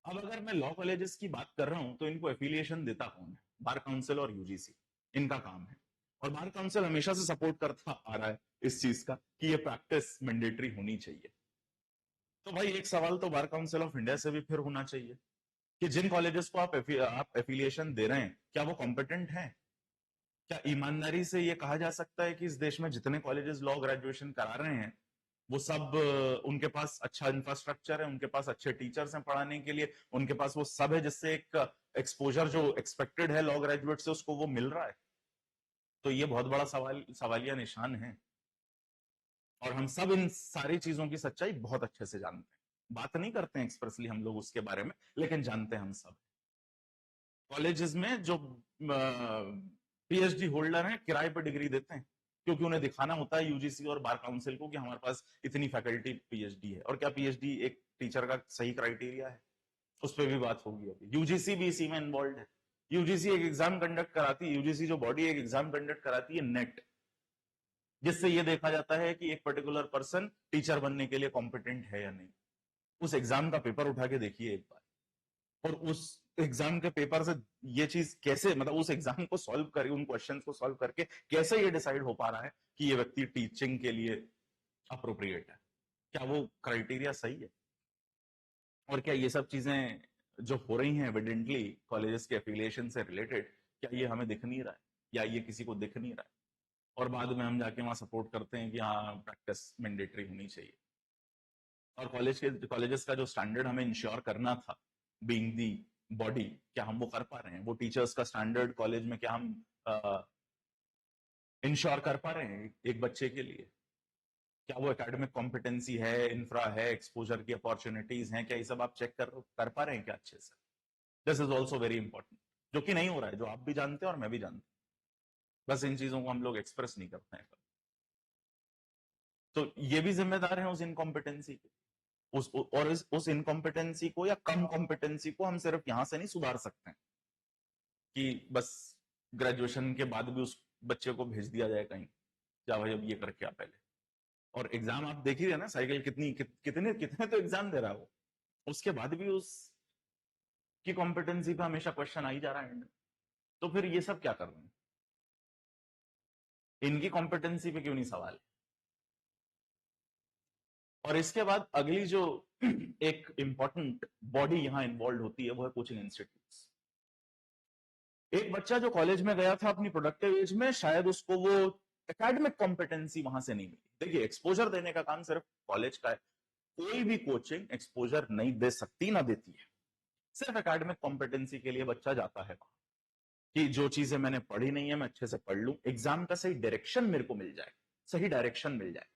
अब अगर मैं लॉ कॉलेजेस की बात कर रहा हूं, तो इनको एफिलिएशन देता कौन है? बार काउंसिल और यूजीसी, इनका काम है। और बार काउंसिल हमेशा से सपोर्ट करता आ रहा है इस चीज का कि ये प्रैक्टिस मैंडेटरी होनी चाहिए। तो भाई एक सवाल तो बार काउंसिल ऑफ इंडिया से भी फिर होना चाहिए कि जिन कॉलेजेस को आप एफिलिएशन दे रहे हैं, क्या वो कॉम्पिटेंट हैं? क्या ईमानदारी से ये कहा जा सकता है कि इस देश में जितने कॉलेजेस लॉ ग्रेजुएशन करा रहे हैं, वो सब उनके पास अच्छा इंफ्रास्ट्रक्चर है, उनके पास अच्छे टीचर्स हैं पढ़ाने के लिए, उनके पास वो सब है जिससे एक एक्सपोजर जो एक्सपेक्टेड है लॉ ग्रेजुएट से उसको वो मिल रहा है? तो ये बहुत बड़ा सवालिया निशान है। और हम सब इन सारी चीजों की सच्चाई बहुत अच्छे से जानते हैं, बात नहीं करते हैं एक्सप्रेसली हम लोग उसके बारे में, लेकिन जानते हैं हम सब। कॉलेजेस में जो पीएचडी होल्डर हैं, किराए पर डिग्री देते हैं, क्योंकि उन्हें दिखाना होता है यूजीसी और बार काउंसिल को कि हमारे पास इतनी फैकल्टी पीएचडी है। और क्या पीएचडी एक टीचर का सही क्राइटेरिया है? उस पर भी बात होगी अभी। यूजीसी भी इसी में इन्वॉल्व है। यूजीसी एक एग्जाम कंडक्ट कराती है, यूजीसी जो बॉडी एक एग्जाम कंडक्ट कराती है, नेट, जिससे यह देखा जाता है कि एक पर्टिकुलर पर्सन टीचर बनने के लिए कॉम्पिटेंट है या नहीं। उस एग्जाम का पेपर उठा के देखिए एक बार, और उस एग्जाम के पेपर से ये चीज कैसे, मतलब उस एग्जाम को सॉल्व करके, उन क्वेश्चंस को सॉल्व करके कैसे ये डिसाइड हो पा रहा है कि ये व्यक्ति टीचिंग के लिए अप्रोप्रिएट है, क्या वो क्राइटेरिया सही है? और क्या ये सब चीजें जो हो रही हैं एविडेंटली कॉलेजेस के एफिलिएशन से रिलेटेड, क्या ये हमें दिख नहीं रहा है, या ये किसी को दिख नहीं रहा है? और बाद में हम जाके वहां सपोर्ट करते हैं कि हाँ प्रैक्टिस मैंडेटरी होनी चाहिए। और कॉलेजेस का जो स्टैंडर्ड हमें इंश्योर करना था, बीइंग दी बॉडी, क्या हम वो कर पा रहे हैं? वो टीचर्स का स्टैंडर्ड कॉलेज में क्या हम इंश्योर कर पा रहे हैं एक बच्चे के लिए? क्या वो एकेडमिक कॉम्पिटेंसी है, इंफ्रा है, एक्सपोजर की अपॉर्चुनिटीज हैं, क्या ये सब आप चेक कर पा रहे हैं क्या अच्छे से? This is also very important, जो कि नहीं हो रहा है, जो आप भी जानते हैं और मैं भी जानता हूं, बस इन चीजों को हम लोग एक्सप्रेस नहीं करते हैं। तो ये भी जिम्मेदार है उस इनकॉम्पिटेंसी के, उस इनकॉम्पिटेंसी को या कम कॉम्पिटेंसी को हम सिर्फ यहां से नहीं सुधार सकते हैं कि बस ग्रेजुएशन के बाद भी उस बच्चे को भेज दिया जाए कहीं, जा भाई अब ये करके आ पहले। और एग्जाम आप देख ही रहे ना, साइकिल कितने कितने तो एग्जाम दे रहा है वो, उसके बाद भी उसकी कॉम्पिटेंसी पे हमेशा क्वेश्चन आ ही जा रहा है। तो फिर ये सब क्या कर रहे हैं, इनकी कॉम्पिटेंसी पे क्यों नहीं सवाल? और इसके बाद अगली जो एक इंपॉर्टेंट बॉडी यहां इन्वॉल्व होती है, वो है कोचिंग इंस्टीट्यूट्स। एक बच्चा जो कॉलेज में गया था अपनी प्रोडक्टिव एज में, शायद उसको वो एकेडमिक कॉम्पिटेंसी वहां से नहीं मिली। देखिए एक्सपोजर देने का काम सिर्फ कॉलेज का है, कोई भी कोचिंग एक्सपोजर नहीं दे सकती, ना देती है। सिर्फ एकेडमिक कॉम्पिटेंसी के लिए बच्चा जाता है कि जो चीजें मैंने पढ़ी नहीं है मैं अच्छे से पढ़ लूं, एग्जाम का सही डायरेक्शन मेरे को मिल जाए, सही डायरेक्शन मिल जाए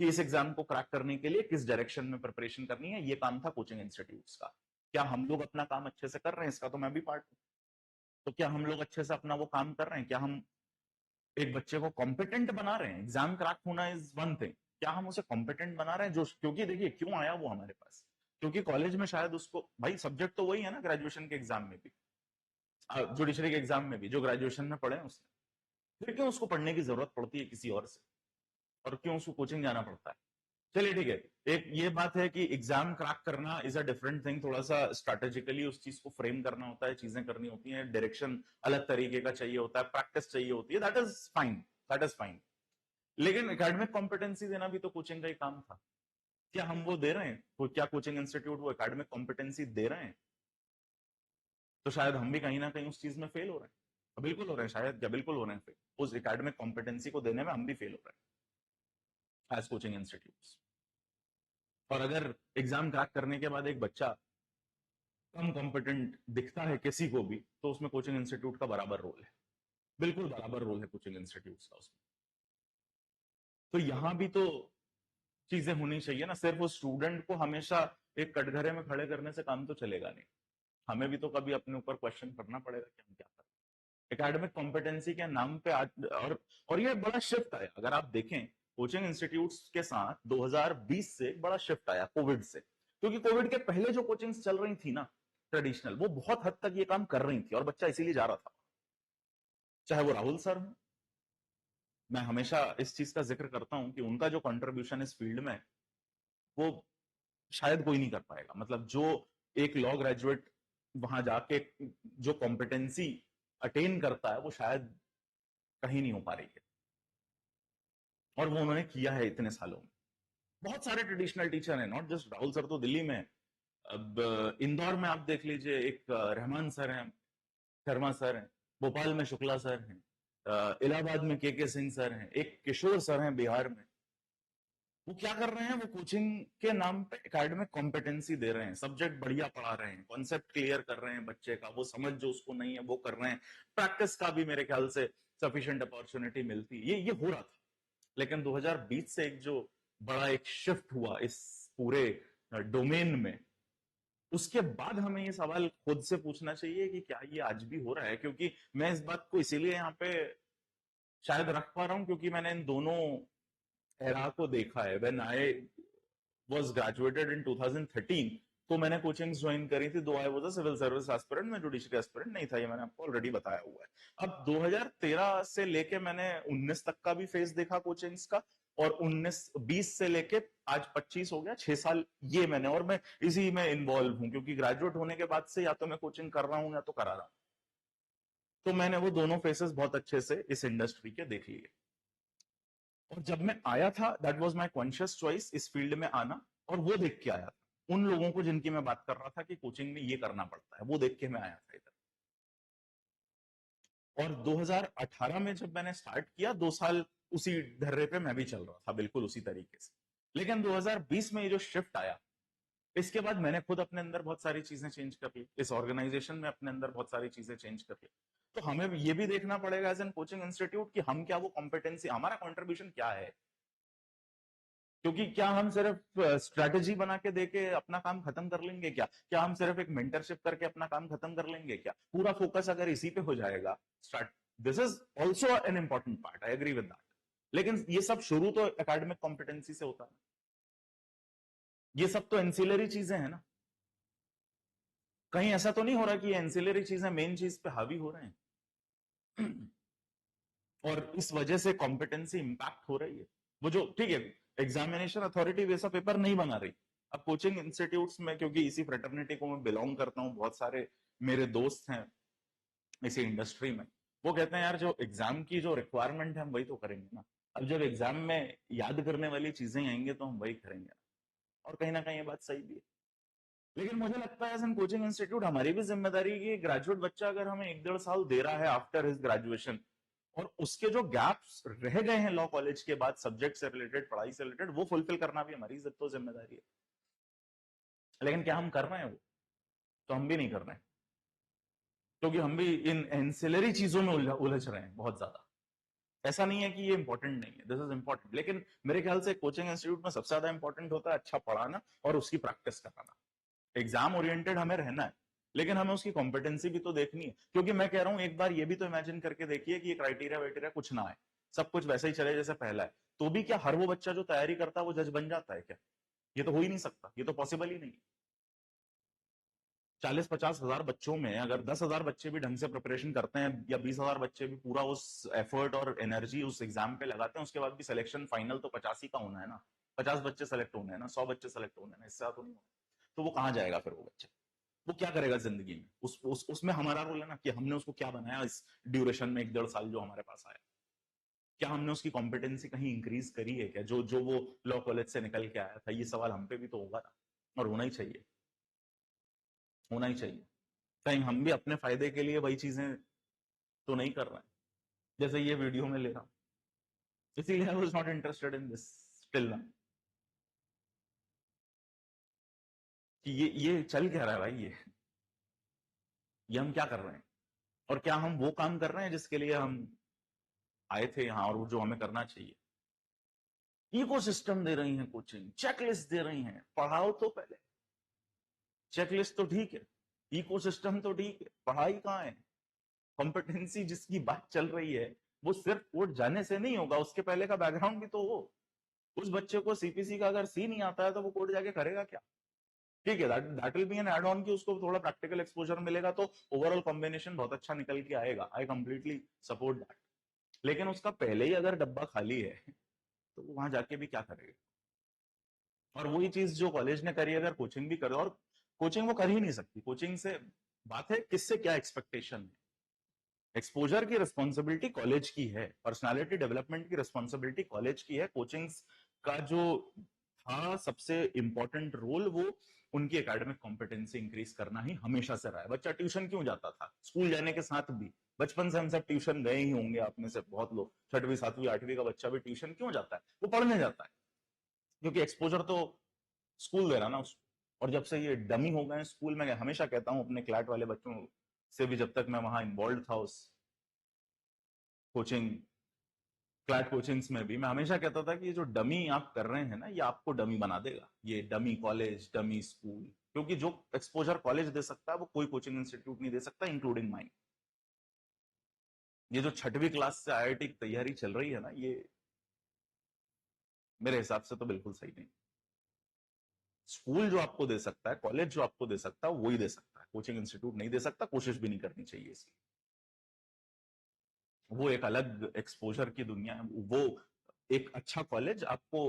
कि इस एग्जाम को क्रैक करने के लिए किस डायरेक्शन में प्रिपरेशन करनी है। ये काम था कोचिंग इंस्टीट्यूट्स का। क्या हम लोग अपना काम अच्छे से कर रहे हैं? इसका तो मैं भी पार्ट हूं। तो क्या हम लोग अच्छे से अपना वो काम कर रहे हैं? क्या हम एक बच्चे को कॉम्पिटेंट बना रहे हैं? एग्जाम क्रैक होना इज वन थिंग, क्या हम उसे कॉम्पिटेंट बना रहे हैं? जो, क्योंकि देखिए क्यों आया वो हमारे पास, क्योंकि कॉलेज में शायद उसको, भाई सब्जेक्ट तो वही है ना ग्रेजुएशन के एग्जाम में भी, जुडिशरी के एग्जाम में भी, जो ग्रेजुएशन में पढ़े उसने, फिर क्यों उसको पढ़ने की जरूरत पड़ती है किसी और से, और क्यों उसको कोचिंग जाना पड़ता है? चलिए ठीक है, एक ये बात है कि एग्जाम क्रैक करना इज अ डिफरेंट थिंग, थोड़ा सा स्ट्रेटेजिकली उस चीज को फ्रेम करना होता है, चीजें करनी होती हैं, डायरेक्शन अलग तरीके का चाहिए होता है, प्रैक्टिस चाहिए होती है, that is fine, that is fine. लेकिन एकेडमिक कॉम्पिटेंसी देना भी तो कोचिंग का ही काम था। क्या हम वो दे रहे हैं? क्या कोचिंग इंस्टीट्यूट वो एकेडमिक कॉम्पिटेंसी दे रहे हैं? तो शायद हम भी कहीं ना कहीं उस चीज में फेल हो रहे हैं, बिल्कुल हो रहे हैं, शायद क्या बिल्कुल हो रहे हैं फेल, उस एकेडमिक कॉम्पिटेंसी को देने में हम भी फेल हो रहे हैं एज कोचिंग इंस्टीट्यूट। और अगर एग्जाम क्रैक करने के बाद एक बच्चा कम कॉम्पिटेंट दिखता है किसी को भी, तो उसमें कोचिंग इंस्टीट्यूट का बराबर रोल है, बिल्कुल बराबर रोल है कोचिंग इंस्टीट्यूट का उसमें। तो यहां भी तो चीजें होनी चाहिए ना, सिर्फ उस स्टूडेंट को हमेशा एक कटघरे में खड़े करने से काम तो चलेगा नहीं। हमें भी तो कभी अपने ऊपर क्वेश्चन करना पड़ेगा कि हम क्या कर रहे हैं एकेडमिक कॉम्पिटेंसी के नाम पे आज। और ये बड़ा शिफ्ट आया, अगर आप देखें कोचिंग इंस्टीट्यूट्स के साथ 2020 से एक बड़ा शिफ्ट आया कोविड से, क्योंकि कोविड के पहले जो कोचिंग्स चल रही थी ना ट्रेडिशनल, वो बहुत हद तक ये काम कर रही थी और बच्चा इसीलिए जा रहा था, चाहे वो राहुल सर हो। मैं हमेशा इस चीज का जिक्र करता हूं कि उनका जो कंट्रीब्यूशन इस फील्ड में, वो शायद कोई नहीं कर पाएगा। मतलब जो एक लॉ ग्रेजुएट वहां जाके जो कॉम्पिटेंसी अटेन करता है, वो शायद कहीं नहीं हो पा रही है, और वो उन्होंने किया है इतने सालों में। बहुत सारे ट्रेडिशनल टीचर हैं, नॉट जस्ट राहुल सर तो दिल्ली में है। अब इंदौर में आप देख लीजिए, एक रहमान सर हैं, शर्मा सर हैं, भोपाल में शुक्ला सर हैं, इलाहाबाद में के सिंह सर हैं, एक किशोर सर हैं बिहार में। वो क्या कर रहे हैं? वो कोचिंग के नाम पे एकेडमिक कॉम्पिटेंसी दे रहे हैं, सब्जेक्ट बढ़िया पढ़ा रहे हैं, कॉन्सेप्ट क्लियर कर रहे हैं बच्चे का, वो समझ जो उसको नहीं है वो कर रहे हैं, प्रैक्टिस का भी मेरे ख्याल से सफिशिएंट अपॉर्चुनिटी मिलती है, ये हो रहा था। लेकिन 2020 से एक जो बड़ा एक शिफ्ट हुआ इस पूरे डोमेन में, उसके बाद हमें ये सवाल खुद से पूछना चाहिए कि क्या ये आज भी हो रहा है? क्योंकि मैं इस बात को इसीलिए यहाँ पे शायद रख पा रहा हूं क्योंकि मैंने इन दोनों एरा को देखा है। When I was graduated in 2013, तो मैंने कोचिंग्स ज्वाइन करी थी, though I was a civil service aspirant, मैं जुडिशरी एस्पिरेंट नहीं था, ये मैंने आपको ऑलरेडी बताया हुआ है। अब 2013 से लेके मैंने 19 तक का भी फेज देखा कोचिंग्स का, और 19-20 से लेके आज 25 हो गया, 6 साल ये मैंने, और मैं इसी में इन्वॉल्व हूं क्योंकि ग्रेजुएट होने के बाद से या तो मैं कोचिंग कर रहा हूं या तो करा रहा हूं। तो मैंने वो दोनों फेसेस बहुत अच्छे से इस इंडस्ट्री के देख लिए। और जब मैं आया था, that was my conscious choice इस फील्ड में आना, और वो देख के आया था उन लोगों को जिनकी मैं बात कर रहा था कि कोचिंग में ये करना पड़ता है, वो देख के मैं आया था इधर। और 2018 में जब मैंने स्टार्ट किया, 2 साल उसी ढर्रे पे मैं भी चल रहा था, बिल्कुल उसी तरीके से। लेकिन 2020 में ये जो शिफ्ट आया, इसके बाद मैंने खुद अपने अंदर बहुत सारी चीजें चेंज कर ली, इस ऑर्गेनाइजेशन में अपने अंदर बहुत सारी चीजें चेंज कर ली। तो हमें ये भी देखना पड़ेगा एज एन कोचिंग इंस्टीट्यूट कि हम क्या वो कॉम्पिटेंसी, हमारा कॉन्ट्रीब्यूशन क्या है। क्योंकि क्या हम सिर्फ स्ट्रेटेजी बना के देके अपना काम खत्म कर लेंगे? क्या हम सिर्फ एक मेंटरशिप करके अपना काम खत्म कर लेंगे? क्या पूरा फोकस अगर इसी पे हो जाएगा, start, this is also an important part, I agree with that. लेकिन ये सब शुरू तो एकेडमिक कॉम्पिटेंसी से होता है, ये सब तो एंसिलरी चीजें हैं ना। कहीं ऐसा तो नहीं हो रहा कि ये एंसिलरी चीजें मेन चीज पे हावी हो रहे हैं और इस वजह से कॉम्पिटेंसी इंपैक्ट हो रही है। वो जो, ठीक है, एग्जामिनेशन अथॉरिटी वैसा पेपर नहीं बना रही। अब कोचिंग इंस्टीट्यूट्स में, क्योंकि इसी फ्रेटर्निटी को मैं बिलोंग करता हूँ, बहुत सारे मेरे दोस्त हैं इसी इंडस्ट्री में, वो कहते हैं यार जो एग्जाम की जो रिक्वायरमेंट है हम वही तो करेंगे ना। अब जब एग्जाम में याद करने वाली चीजें आएंगे तो हम वही करेंगे। और कहीं ना कहीं ये बात सही भी है। लेकिन मुझे लगता है एज एन कोचिंग इंस्टीट्यूट हमारी भी जिम्मेदारी है कि ग्रेजुएट बच्चा अगर हमें 1-1.5 साल दे रहा है आफ्टर हिज ग्रेजुएशन, और उसके जो गैप्स रह गए हैं लॉ कॉलेज के बाद सब्जेक्ट से रिलेटेड, पढ़ाई से रिलेटेड, वो फुलफिल करना भी हमारी तो जिम्मेदारी है। लेकिन क्या हम कर रहे हैं वो? तो हम भी नहीं कर रहे हैं, क्योंकि हम भी इन एंसिलरी चीजों में उलझ रहे हैं बहुत ज्यादा। ऐसा नहीं है कि ये इंपॉर्टेंट नहीं है, दिस इज इंपॉर्टेंट, लेकिन मेरे ख्याल से कोचिंग इंस्टीट्यूट में सबसे ज्यादा इंपॉर्टेंट होता है अच्छा पढ़ाना और उसकी प्रैक्टिस कराना। एग्जाम ओरिएंटेड हमें रहना है, लेकिन हमें उसकी कॉम्पिटेंसी भी तो देखनी है। क्योंकि मैं कह रहा हूं, एक बार ये भी तो इमेजिन करके देखिए कि ये क्राइटेरिया वाइटेरिया कुछ ना है, सब कुछ वैसे ही चले जैसे पहला है, तो भी क्या हर वो बच्चा जो तैयारी करता है वो जज बन जाता है क्या? ये तो हो ही नहीं सकता, ये तो पॉसिबल ही नहीं। 40-50 हजार बच्चों में अगर 10,000 बच्चे भी ढंग से प्रिपरेशन करते हैं, या 20,000 बच्चे भी पूरा उस एफर्ट और एनर्जी उस एग्जाम पे लगाते हैं, उसके बाद भी सिलेक्शन फाइनल तो 50 ही का होना है ना। 50 बच्चे सेलेक्ट होने हैं ना, 100 बच्चे सेलेक्ट होने हैं ना, इससे ज्यादा तो नहीं होना। तो वो कहाँ जाएगा फिर वो बच्चा? वो क्या करेगा जिंदगी में? उसमें हमारा रोल है ना, कि हमने उसको क्या बनाया इस ड्यूरेशन में, 1-1.5 साल जो हमारे पास आया। क्या हमने उसकी कॉम्पिटेंसी कहीं इंक्रीज करी है क्या? जो जो वो लॉ कॉलेज से निकल के आया था, ये सवाल हम पे भी तो होगा ना, और होना ही चाहिए, होना ही चाहिए। कहीं हम भी अपने फायदे के लिए वही चीजें तो नहीं कर रहे हैं, जैसे ये वीडियो में ले रहा हूं। इसीलिए I was not interested in this till now, कि ये चल क्या रहा है भाई, ये हम क्या कर रहे हैं, और क्या हम वो काम कर रहे हैं जिसके लिए हम आए थे यहाँ, और वो जो हमें करना चाहिए। इकोसिस्टम दे रही हैं कोचिंग, चेकलिस्ट दे रही हैं, पढ़ाओ तो पहले। चेकलिस्ट तो ठीक है, इकोसिस्टम तो ठीक है, पढ़ाई कहाँ है? कॉम्पिटेंसी जिसकी बात चल रही है, वो सिर्फ कोर्ट जाने से नहीं होगा, उसके पहले का बैकग्राउंड भी तो हो। उस बच्चे को सीपीसी का अगर सी नहीं आता है तो वो कोर्ट जाके करेगा क्या? ठीक है, that will be an add on, कि उसको थोड़ा प्रैक्टिकल एक्सपोजर मिलेगा तो ओवरऑल कॉम्बिनेशन बहुत अच्छा निकल के आएगा, आई कंप्लीटली सपोर्ट दैट। लेकिन उसका पहले ही अगर डब्बा खाली है तो वो वहां जाके भी क्या करेगा? और वही चीज जो कॉलेज ने करी, अगर कोचिंग भी करे, और कोचिंग वो कर ही नहीं सकती, कोचिंग से बात है किससे क्या एक्सपेक्टेशन है। एक्सपोजर की रिस्पॉन्सिबिलिटी कॉलेज की है, पर्सनालिटी डेवलपमेंट की रिस्पॉन्सिबिलिटी कॉलेज की है। कोचिंग्स का जो था सबसे इंपॉर्टेंट रोल, वो उनकी एकेडमिक कॉम्पिटेंसी इंक्रीज करना ही हमेशा से रहा है। बच्चा ट्यूशन क्यों जाता था? स्कूल जाने के साथ भी, बचपन से हम सब ट्यूशन गए ही होंगे, आप में से बहुत लोग, 6वीं 7वीं 8वीं का बच्चा भी ट्यूशन क्यों जाता है? वो पढ़ने जाता है, क्योंकि एक्सपोजर तो स्कूल दे रहा ना उसको। और जब से ये डमी हो गए स्कूल में, हमेशा कहता हूं अपने क्लैट वाले बच्चों से भी, जब तक मैं वहां इन्वॉल्व था उस कोचिंग, क्लैट कोचिंग्स में भी, मैं हमेशा कहता था कि ये जो डमी आप कर रहे हैं ना, ये आपको डमी बना देगा, ये डमी कॉलेज, डमी स्कूल। क्योंकि जो एक्सपोजर कॉलेज दे सकता है वो कोई कोचिंग इंस्टीट्यूट नहीं दे सकता, इंक्लूडिंग माइन। ये जो 6वीं क्लास से आईआईटी की तैयारी चल रही है ना, ये मेरे हिसाब से तो बिल्कुल सही नहीं। स्कूल जो आपको दे सकता है, कॉलेज जो आपको दे सकता है, वो ही दे सकता है, कोचिंग इंस्टीट्यूट नहीं दे सकता, कोशिश भी नहीं करनी चाहिए इसकी। वो एक अलग एक्सपोजर की दुनिया है। वो एक अच्छा कॉलेज आपको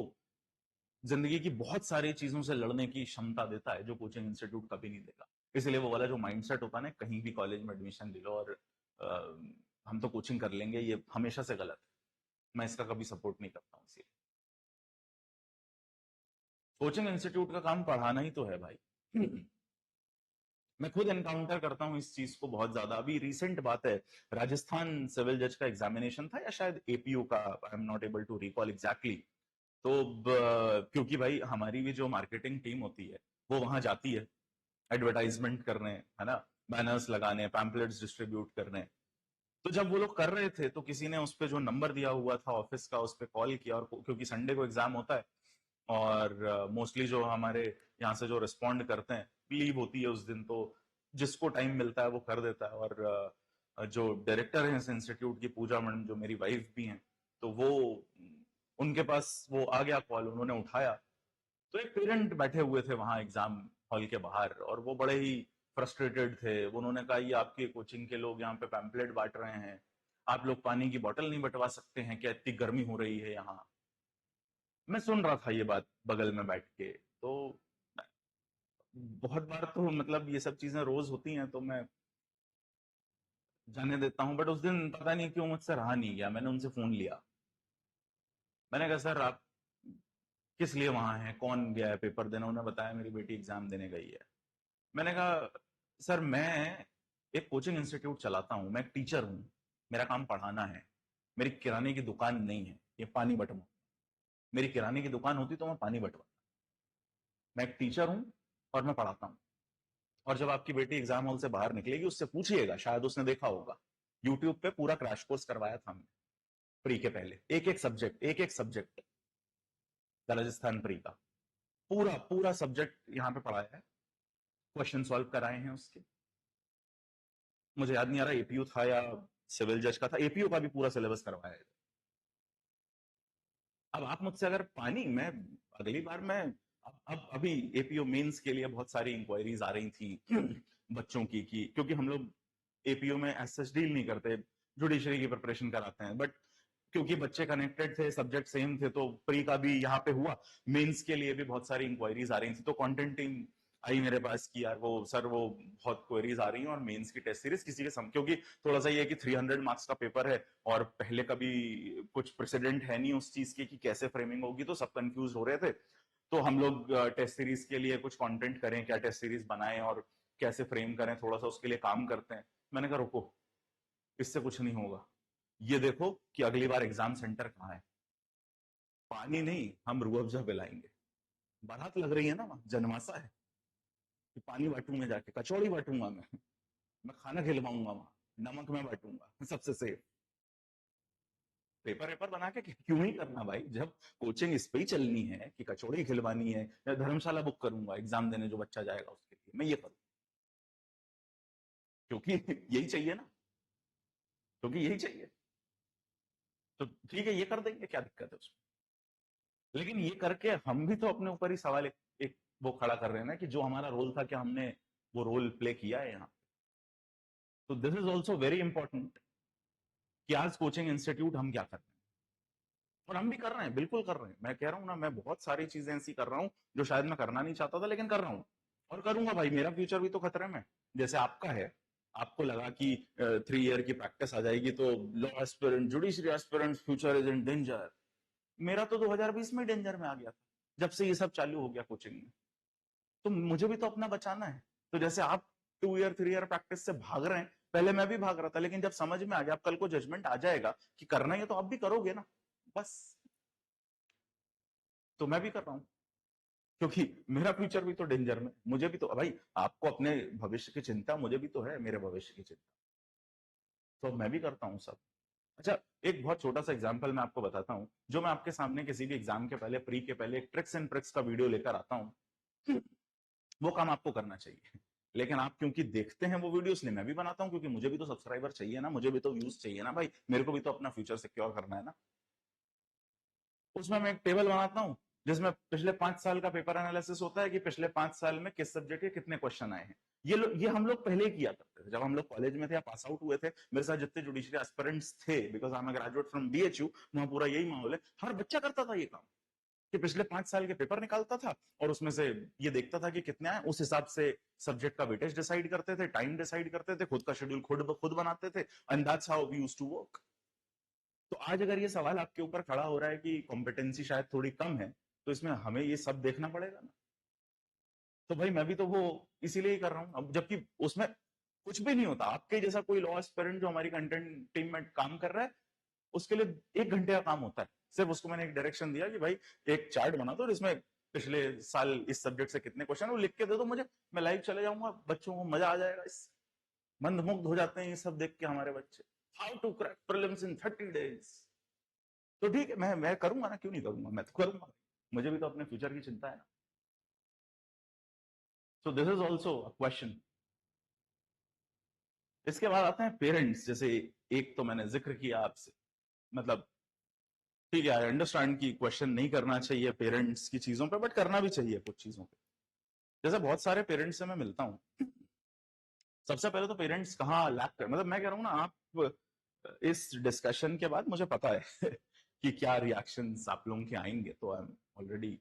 जिंदगी की बहुत सारी चीजों से लड़ने की क्षमता देता है, जो कोचिंग इंस्टीट्यूट कभी नहीं देगा। इसलिए वो वाला जो माइंडसेट होता है ना, कहीं भी कॉलेज में एडमिशन ले लो और हम तो कोचिंग कर लेंगे, ये हमेशा से गलत है। मैं इसका कभी सपोर्ट नहीं करता हूँ। इसीलिए कोचिंग इंस्टीट्यूट का काम पढ़ाना ही तो है भाई। मैं खुद एनकाउंटर करता हूँ इस चीज को बहुत ज्यादा। अभी रिसेंट बात है, राजस्थान सिविल जज का एग्जामिनेशन था, या शायद एपीयू का, I am not able to recall exactly. तो क्योंकि भाई हमारी भी जो मार्केटिंग टीम होती है, वो वहां जाती है एडवर्टाइजमेंट करने, है ना, बैनर्स लगाने, पैम्पलेट्स डिस्ट्रीब्यूट करने। तो जब वो लोग कर रहे थे, तो किसी ने उस पे जो नंबर दिया हुआ था ऑफिस का, उस पे कॉल किया, और क्योंकि संडे को एग्जाम होता है, और मोस्टली जो हमारे यहाँ से जो रिस्पॉन्ड करते हैं, लीव होती है उस दिन, तो जिसको टाइम मिलता है वो कर देता है। और जो डायरेक्टर है इस इंस्टीट्यूट की, पूजा मैडम, जो मेरी वाइफ भी हैं, तो वो, उनके पास वो आ गया कॉल, उन्होंने उठाया। तो एक पेरेंट बैठे हुए थे वहां एग्जाम हॉल के बाहर, और वो बड़े ही फ्रस्ट्रेटेड थे। उन्होंने कहा, ये आपके कोचिंग के लोग यहाँ पे पैम्पलेट बांट रहे हैं, आप लोग पानी की बोतल नहीं बंटवा सकते हैं क्या? इतनी गर्मी हो रही है यहाँ। मैं सुन रहा था ये बात बगल में बैठ के, तो बहुत बार तो मतलब ये सब चीजें रोज होती हैं, तो मैं जाने देता हूँ। बट उस दिन पता नहीं क्यों मुझसे रहा नहीं गया, मैंने उनसे फोन लिया। मैंने कहा, सर आप किस लिए वहां हैं, कौन गया है पेपर देने? उन्होंने बताया मेरी बेटी एग्जाम देने गई है। मैंने कहा, सर मैं एक कोचिंग इंस्टीट्यूट चलाता हूँ, मैं एक टीचर हूँ, मेरा काम पढ़ाना है। मेरी किराने की दुकान नहीं है, ये पानी बटवा। मेरी किराने की दुकान होती तो मैं पानी बटवा। मैं एक टीचर हूँ, और मैं पढ़ाता हूँ। और जब आपकी बेटी एग्जाम हॉल से बाहर निकलेगी, उससे पूछिएगा, शायद उसने देखा होगा, यूट्यूब पे पूरा क्रैश कोर्स करवाया था हमने प्री के पहले, एक एक सब्जेक्ट राजस्थान प्री का पूरा पूरा सब्जेक्ट यहाँ पे पढ़ाया है, क्वेश्चन सॉल्व कराए हैं उसके। मुझे याद नहीं आ रहा एपीयू था या सिविल जज का था, एपीयू का भी पूरा सिलेबस करवाया है। अब आप मुझसे अगर पानी, मैं अगली बार मैं अब अभी एपीओ मेंस के लिए बहुत सारी इंक्वायरीज आ रही थी बच्चों की, क्योंकि हम लोग एपीओ में एसएस डील नहीं करते, जुडिशरी की प्रिपरेशन कराते हैं, बट क्योंकि बच्चे कनेक्टेड थे, सब्जेक्ट सेम थे, तो प्री का भी यहाँ पे हुआ, मेंस के लिए भी बहुत सारी इंक्वायरीज आ रही थी, तो कंटेंट टीम आई मेरे पास कि यार वो सर वो बहुत क्वेरीज आ रही हैं और मेंस की टेस्ट सीरीज किसी के क्योंकि थोड़ा सा ये है कि 300 मार्क्स का पेपर है और पहले कभी कुछ प्रेसिडेंट है नहीं उस चीज की कि कैसे फ्रेमिंग होगी, तो सब कंफ्यूज हो रहे थे। तो हम लोग टेस्ट सीरीज के लिए कुछ कंटेंट करें, क्या टेस्ट सीरीज बनाएं और कैसे फ्रेम करें, थोड़ा सा उसके लिए काम करते हैं। मैंने कहा रुको, इससे कुछ नहीं होगा, ये देखो कि अगली बार एग्जाम सेंटर कहाँ है, पानी नहीं हम रूह अफ़ज़ा पिलाएंगे। बारात लग रही है ना, वहां जनमासा है कि पानी बांटूंगा, जाके कचौड़ी बांटूंगा मैं खाना खिलवाऊंगा वहां, नमक मैं बांटूंगा सबसे सेफ। पेपर वेपर बना के क्यों नहीं करना भाई, जब कोचिंग इस पे ही चलनी है कि कचौड़ी खिलवानी है, या धर्मशाला बुक करूंगा एग्जाम देने जो बच्चा जाएगा उसके लिए, मैं ये करूँ क्योंकि यही चाहिए ना, क्योंकि यही चाहिए। तो ठीक है, ये कर देंगे, क्या दिक्कत है उसमें। लेकिन ये करके हम भी तो अपने ऊपर ही सवाल एक वो खड़ा कर रहे हैं ना कि जो हमारा रोल था, क्या हमने वो रोल प्ले किया है यहाँ। तो this is also very important कि आज कोचिंग इंस्टीट्यूट हम क्या कर रहे हैं, और हम भी कर रहे हैं, बिल्कुल कर रहे हैं। मैं कह रहा हूं ना, मैं बहुत सारी चीजें ऐसी कर रहा हूं जो शायद मैं करना नहीं चाहता था, लेकिन कर रहा हूं और करूंगा भाई। मेरा फ्यूचर भी तो खतरे में, जैसे आपका है। आपको लगा कि 3 ईयर की प्रैक्टिस आ जाएगी तो law aspirant, judiciary aspirant future is in danger. मेरा तो 2020 में डेंजर में आ गया था, जब से ये सब चालू हो गया कोचिंग में। तो मुझे भी तो अपना बचाना है। तो जैसे आप 2 ईयर 3 ईयर प्रैक्टिस से भाग रहे हैं, पहले मैं भी भाग रहा था, लेकिन जब समझ में आ गया, अब कल को जजमेंट आ जाएगा कि करना है तो आप भी करोगे ना, बस। तो मैं भी कर रहा हूं, क्योंकि मेरा फ्यूचर भी तो डेंजर में, मुझे भी तो भाई, आपको अपने भविष्य की चिंता, मुझे भी तो है मेरे भविष्य की चिंता, तो मैं भी करता हूँ सब। अच्छा, एक बहुत छोटा सा एग्जांपल मैं आपको बताता हूँ, जो मैं आपके सामने किसी भी एग्जाम के पहले, प्री के पहले एक ट्रिक्स एंड ट्रिक्स का वीडियो लेकर आता हूँ, वो काम आपको करना चाहिए। लेकिन आप क्योंकि देखते हैं वो वीडियो, इसलिए मैं भी बनाता हूँ, क्योंकि मुझे भी तो सब्सक्राइबर चाहिए ना, मुझे भी तो व्यूज चाहिए ना भाई, मेरे को भी तो अपना फ्यूचर सिक्योर करना है ना। उसमें मैं एक टेबल बनाता हूँ जिसमें पिछले 5 साल का पेपर एनालिसिस होता है कि पिछले 5 साल में किस सब्जेक्ट के कितने क्वेश्चन आए हैं। ये हम लोग पहले ही किया करते थे, जब हम लोग कॉलेज में थे या पास आउट हुए थे। मेरे साथ जितने जुडिशरी एस्पिरेंट्स थे, because I am graduate from BHU, वहां पूरा यही माहौल है, हर बच्चा करता था ये काम कि पिछले 5 साल के पेपर निकालता था और उसमें से ये देखता था कि कितने आए, उस हिसाब से सब्जेक्ट का वेटेज डिसाइड करते थे, टाइम डिसाइड करते थे, खुद का शेड्यूल खुद बनाते थे, and that's how we used to work. तो आज अगर ये सवाल आपके ऊपर खड़ा हो रहा है कि कॉम्पिटेंसी शायद थोड़ी कम है, तो इसमें हमें ये सब देखना पड़ेगा ना। तो भाई मैं भी तो वो इसीलिए ही कर रहा हूँ, अब जबकि उसमें कुछ भी नहीं होता। आपके जैसा कोई लॉ एस्पिरेंट जो हमारी कंटेंट टीम में काम कर रहा है, उसके लिए 1 घंटे का काम होता है। सिर्फ उसको मैंने एक डायरेक्शन दिया कि भाई एक चार्ट बना दो जिसमें पिछले साल इस सब्जेक्ट से कितने क्वेश्चन, वो लिख के दे दो मुझे, मैं लाइव चले जाऊंगा, बच्चों को मजा आ जाएगा। इस मंदमुग्ध हो जाते हैं ये सब देख के हमारे बच्चे, how to crack prelims in 30 days. तो ठीक है, मैं करूंगा ना, क्यों नहीं करूंगा, मैं तो करूंगा, मुझे भी तो अपने फ्यूचर की चिंता है ना। So this is also a question. इसके बाद आते हैं पेरेंट्स। जैसे एक तो मैंने जिक्र किया आपसे, मतलब ठीक है, आई अंडरस्टैंड कि क्वेश्चन नहीं करना चाहिए पेरेंट्स की चीजों पे, बट करना भी चाहिए कुछ चीजों पे। जैसे बहुत सारे पेरेंट्स से मैं मिलता हूँ, सबसे पहले तो पेरेंट्स कहाँ लैक कर, मतलब मैं कह रहा हूँ ना, आप इस डिस्कशन के बाद मुझे पता है कि क्या रिएक्शंस आप लोगों के आएंगे, तो I am already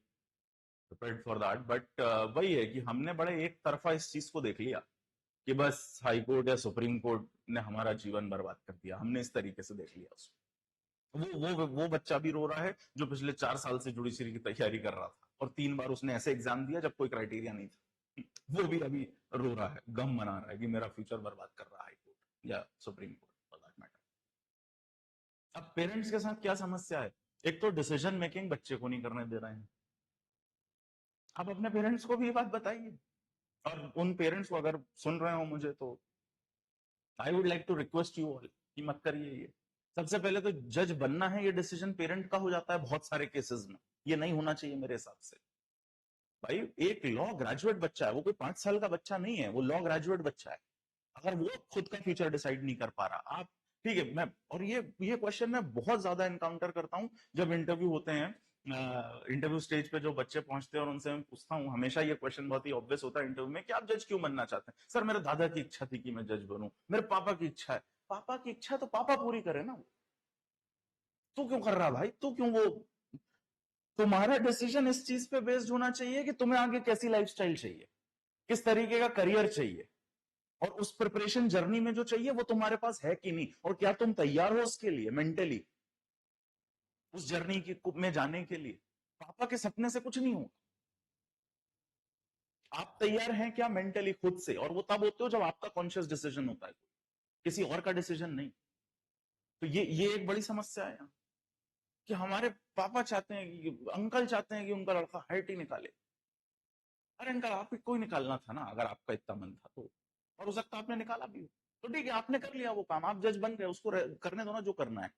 prepared for that. But वही है कि हमने बड़े एक तरफा इस चीज को देख लिया कि बस हाई कोर्ट या सुप्रीम कोर्ट ने हमारा जीवन बर्बाद कर दिया, हमने इस तरीके से देख लिया उसको। वो बच्चा भी रो रहा है जो पिछले 4 साल से जुडिशरी की तैयारी कर रहा था और 3 बार उसने ऐसे एग्जाम दिया जब कोई क्राइटेरिया नहीं था, वो भी अभी रो रहा है, गम मना रहा है कि मेरा फ्यूचर बर्बाद कर रहा है हाई कोर्ट या supreme court for that matter. अब पेरेंट्स के साथ क्या समस्या है, एक तो डिसीजन मेकिंग बच्चे को नहीं करने दे रहे हैं। आप अपने पेरेंट्स को भी ये बात बताइए। और उन पेरेंट्स को अगर सुन रहे हो मुझे, तो I would like to request you all कि मत करिए ये। सबसे पहले तो जज बनना है, ये डिसीजन पेरेंट का हो जाता है बहुत सारे केसेस में, ये नहीं होना चाहिए मेरे हिसाब से। भाई एक लॉ ग्रेजुएट बच्चा है, वो कोई 5 साल का बच्चा नहीं है, वो लॉ ग्रेजुएट बच्चा है। अगर वो खुद का फ्यूचर डिसाइड नहीं कर पा रहा, आप ठीक है। मैं और ये क्वेश्चन मैं बहुत ज्यादा एनकाउंटर करता हूँ जब इंटरव्यू होते हैं, इंटरव्यू स्टेज पे जो बच्चे पहुंचते हैं और उनसे मैं पूछता हूँ, हमेशा ये क्वेश्चन बहुत ही ऑब्वियस होता है इंटरव्यू में कि आप जज क्यों बनना चाहते हैं? सर मेरे दादा की इच्छा थी कि मैं जज बनूं, मेरे पापा की इच्छा है। पापा की इच्छा तो पापा पूरी करे ना, तू क्यों कर रहा भाई? तू क्यों? वो तुम्हारा डिसीजन इस चीज पे बेस्ड होना चाहिए कि तुम्हें आगे कैसी लाइफस्टाइल चाहिए, किस तरीके का करियर चाहिए, और उस प्रिपरेशन जर्नी में जो चाहिए वो तुम्हारे पास है कि नहीं, और क्या तुम तैयार हो उसके लिए मेंटली, उस जर्नी की में जाने के लिए। पापा के सपने से कुछ नहीं होगा। आप तैयार हैं क्या मेंटली खुद से? और वो तब होते हो जब आपका कॉन्शियस डिसीजन होता है, किसी और का डिसीजन नहीं। तो ये एक बड़ी समस्या है यहाँ, कि हमारे पापा चाहते हैं अंकल चाहते हैं कि उनका लड़का हाइट ही निकाले। अरे अंकल, आप को ही निकालना था ना अगर आपका इतना मन था तो, और हो सकता है आपने निकाला भी हो, तो ठीक है, आपने कर लिया वो काम, आप जज बन गए, उसको करने दो ना जो करना है।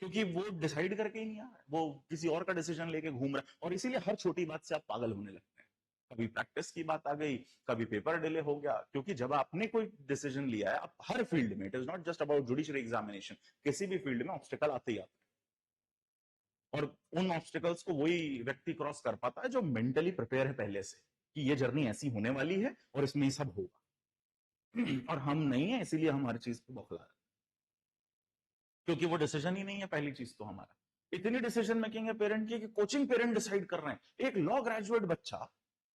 क्योंकि वो डिसाइड करके ही नहीं आ रहा है, वो किसी और का डिसीजन लेके घूम रहा है, और इसीलिए हर छोटी बात से आप पागल होने लगते हैं। कभी प्रैक्टिस की बात आ गई, कभी पेपर डिले हो गया, क्योंकि जब आपने कोई डिसीजन लिया है, आप हर फील्ड में, it is not just about judiciary examination, किसी भी फील्ड में ऑब्स्टिकल आते ही आते हैं, और उन ऑब्स्टिकल्स को वही व्यक्ति क्रॉस कर पाता है जो मेंटली प्रिपेयर है पहले से, कि ये जर्नी ऐसी होने वाली है और इसमें ये सब होगा। और हम नहीं है, इसीलिए हम हर चीज पे बौखला रहे हैं, क्योंकि वो डिसीजन ही नहीं है। पहली चीज तो हमारा इतनी डिसीजन मेकिंग है पेरेंट की कि कोचिंग पेरेंट डिसाइड कर रहे हैं। एक लॉ ग्रेजुएट बच्चा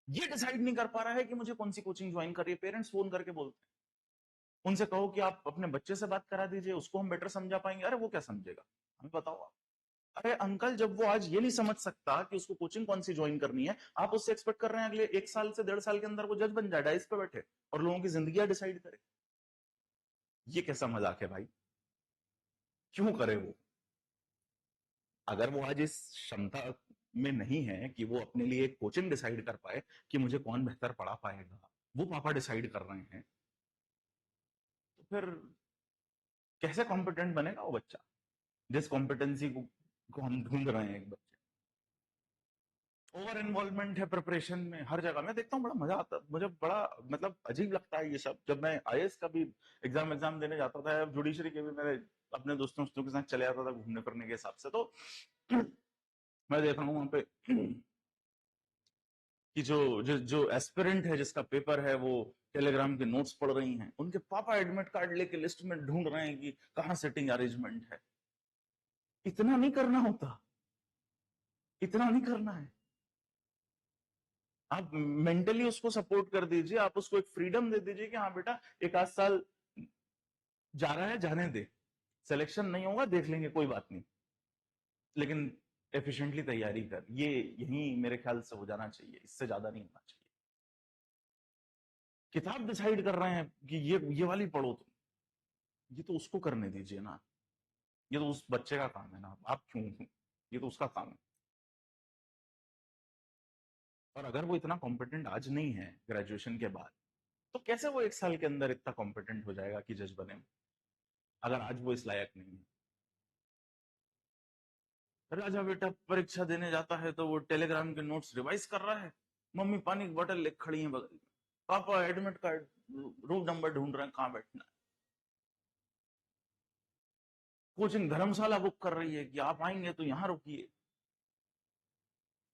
ये डिसाइड नहीं कर पा रहा है कि मुझे कौन सी कोचिंग ज्वाइन कर रही है। पेरेंट्स फोन करके बोलते हैं, उनसे कहो कि आप अपने बच्चे से बात करा दीजिए, उसको हम बेटर समझा पाएंगे। अरे वो क्या समझेगा, हमें बताओ आप। अरे अंकल, जब वो आज ये नहीं समझ सकता कि उसको कोचिंग कौन सी ज्वाइन करनी है, आप उससे एक्सपेक्ट कर रहे हैं अगले 1 साल से 1.5 साल के अंदर वो जज बन जाए, डाइस पे बैठे और लोगों की जिंदगी डिसाइड करे? ये कैसा मजाक है भाई? क्यों करे वो? अगर वो आज इस क्षमता में नहीं है कि वो अपने लिए एक कोचिंग डिसाइड कर पाए कि मुझे कौन बेहतर पढ़ा पाएगा, वो पापा डिसाइड कर रहे हैं, तो फिर कैसे कॉम्पिटेंट बनेगा वो बच्चा, जिस कॉम्पिटेंसी को हम ढूंढ रहे हैं एक बच्चे। ओवर इन्वॉल्वमेंट है प्रिपरेशन में, हर जगह मैं देखता हूँ, बड़ा मजा आता है मुझे, बड़ा मतलब अजीब लगता है ये सब। जब मैं आईएएस का भी एग्जाम देने जाता था, जुडिशरी के भी मेरे अपने दोस्तों के साथ चले जाता था घूमने फिरने के हिसाब से, तो मैं देख रहा हूँ वहां पे कि जो एस्पिरेंट है जिसका पेपर है, वो टेलीग्राम के नोट्स पढ़ रही हैं, उनके पापा एडमिट कार्ड लेके लिस्ट में ढूंढ रहे हैं कि कहाँ सिटिंग अरेंजमेंट है। इतना नहीं करना होता, इतना नहीं करना है। आप मेंटली उसको सपोर्ट कर दीजिए, आप उसको एक फ्रीडम दे दीजिए कि हाँ बेटा, एक आध साल जा रहा है, जाने दे, सिलेक्शन नहीं होगा देख लेंगे, कोई बात नहीं, लेकिन एफिशिएंटली तैयारी कर। ये यही मेरे ख्याल से हो जाना चाहिए, इससे ज्यादा नहीं होना चाहिए। किताब डिसाइड कर रहे हैं कि ये वाली पढ़ो तुम, ये तो उसको करने दीजिए ना, ये तो उस बच्चे का काम है ना, आप क्यों? ये तो उसका काम है। और अगर वो इतना कॉम्पिटेंट आज नहीं है ग्रेजुएशन के बाद, तो कैसे वो 1 साल के अंदर इतना कॉम्पिटेंट हो जाएगा कि जज बने, अगर आज वो इस लायक नहीं है। राजा बेटा परीक्षा देने जाता है तो वो टेलीग्राम के नोट्स रिवाइज कर रहा है, मम्मी पानी की बोतल लेके खड़ी है बगल में, पापा एडमिट कार्ड रूम नंबर ढूंढ रहे हैं कहाँ बैठना है, कोचिंग धर्मशाला बुक कर रही है कि आप आएंगे तो यहाँ रुकिए।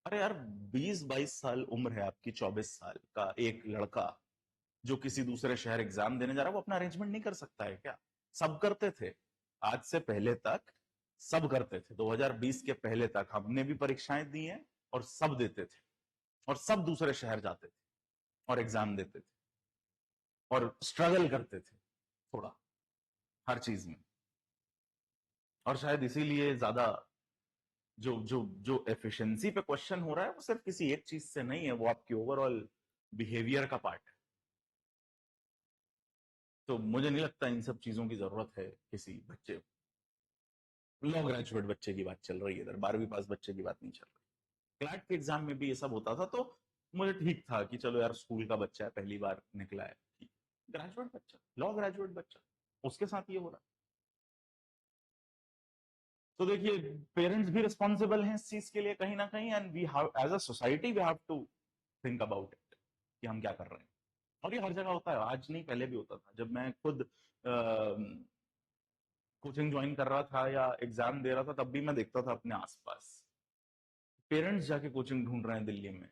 अरे यार, 20-22 साल उम्र है आपकी, 24 साल का एक लड़का जो किसी दूसरे शहर एग्जाम देने जा रहा है, वो अपना अरेंजमेंट नहीं कर सकता है क्या? सब करते थे, आज से पहले तक सब करते थे, 2020 के पहले तक हमने भी परीक्षाएं दी हैं, और सब देते थे, और सब दूसरे शहर जाते थे और एग्जाम देते थे और स्ट्रगल करते थे थोड़ा हर चीज में। और शायद इसीलिए ज्यादा जो एफिशिएंसी पे क्वेश्चन हो रहा है, वो सिर्फ किसी एक चीज से नहीं है, वो आपकी ओवरऑल बिहेवियर का पार्ट है। तो मुझे नहीं लगता इन सब चीजों की जरूरत है किसी बच्चे, लॉ ग्रेजुएट बच्चे की बात चल रही है इधर, 12वीं पास बच्चे की बात नहीं चल रही। क्लैट के एग्जाम में भी ये सब होता था, तो मुझे ठीक था कि चलो यार स्कूल का बच्चा है, पहली बार निकला है, ठीक। ग्रेजुएट बच्चा, लॉ ग्रेजुएट बच्चा, उसके साथ ये हो रहा है। तो देखिए, पेरेंट्स भी रिस्पॉन्सिबल हैं इस चीज के लिए कहीं ना कहीं, and we have as a society we have to think about it कि हम क्या कर रहे हैं। और ये हर जगह होता है, आज नहीं पहले भी होता था। जब मैं खुद कोचिंग ज्वाइन कर रहा था या एग्जाम दे रहा था, तब भी मैं देखता था अपने आसपास पेरेंट्स जाके कोचिंग ढूंढ रहे हैं दिल्ली में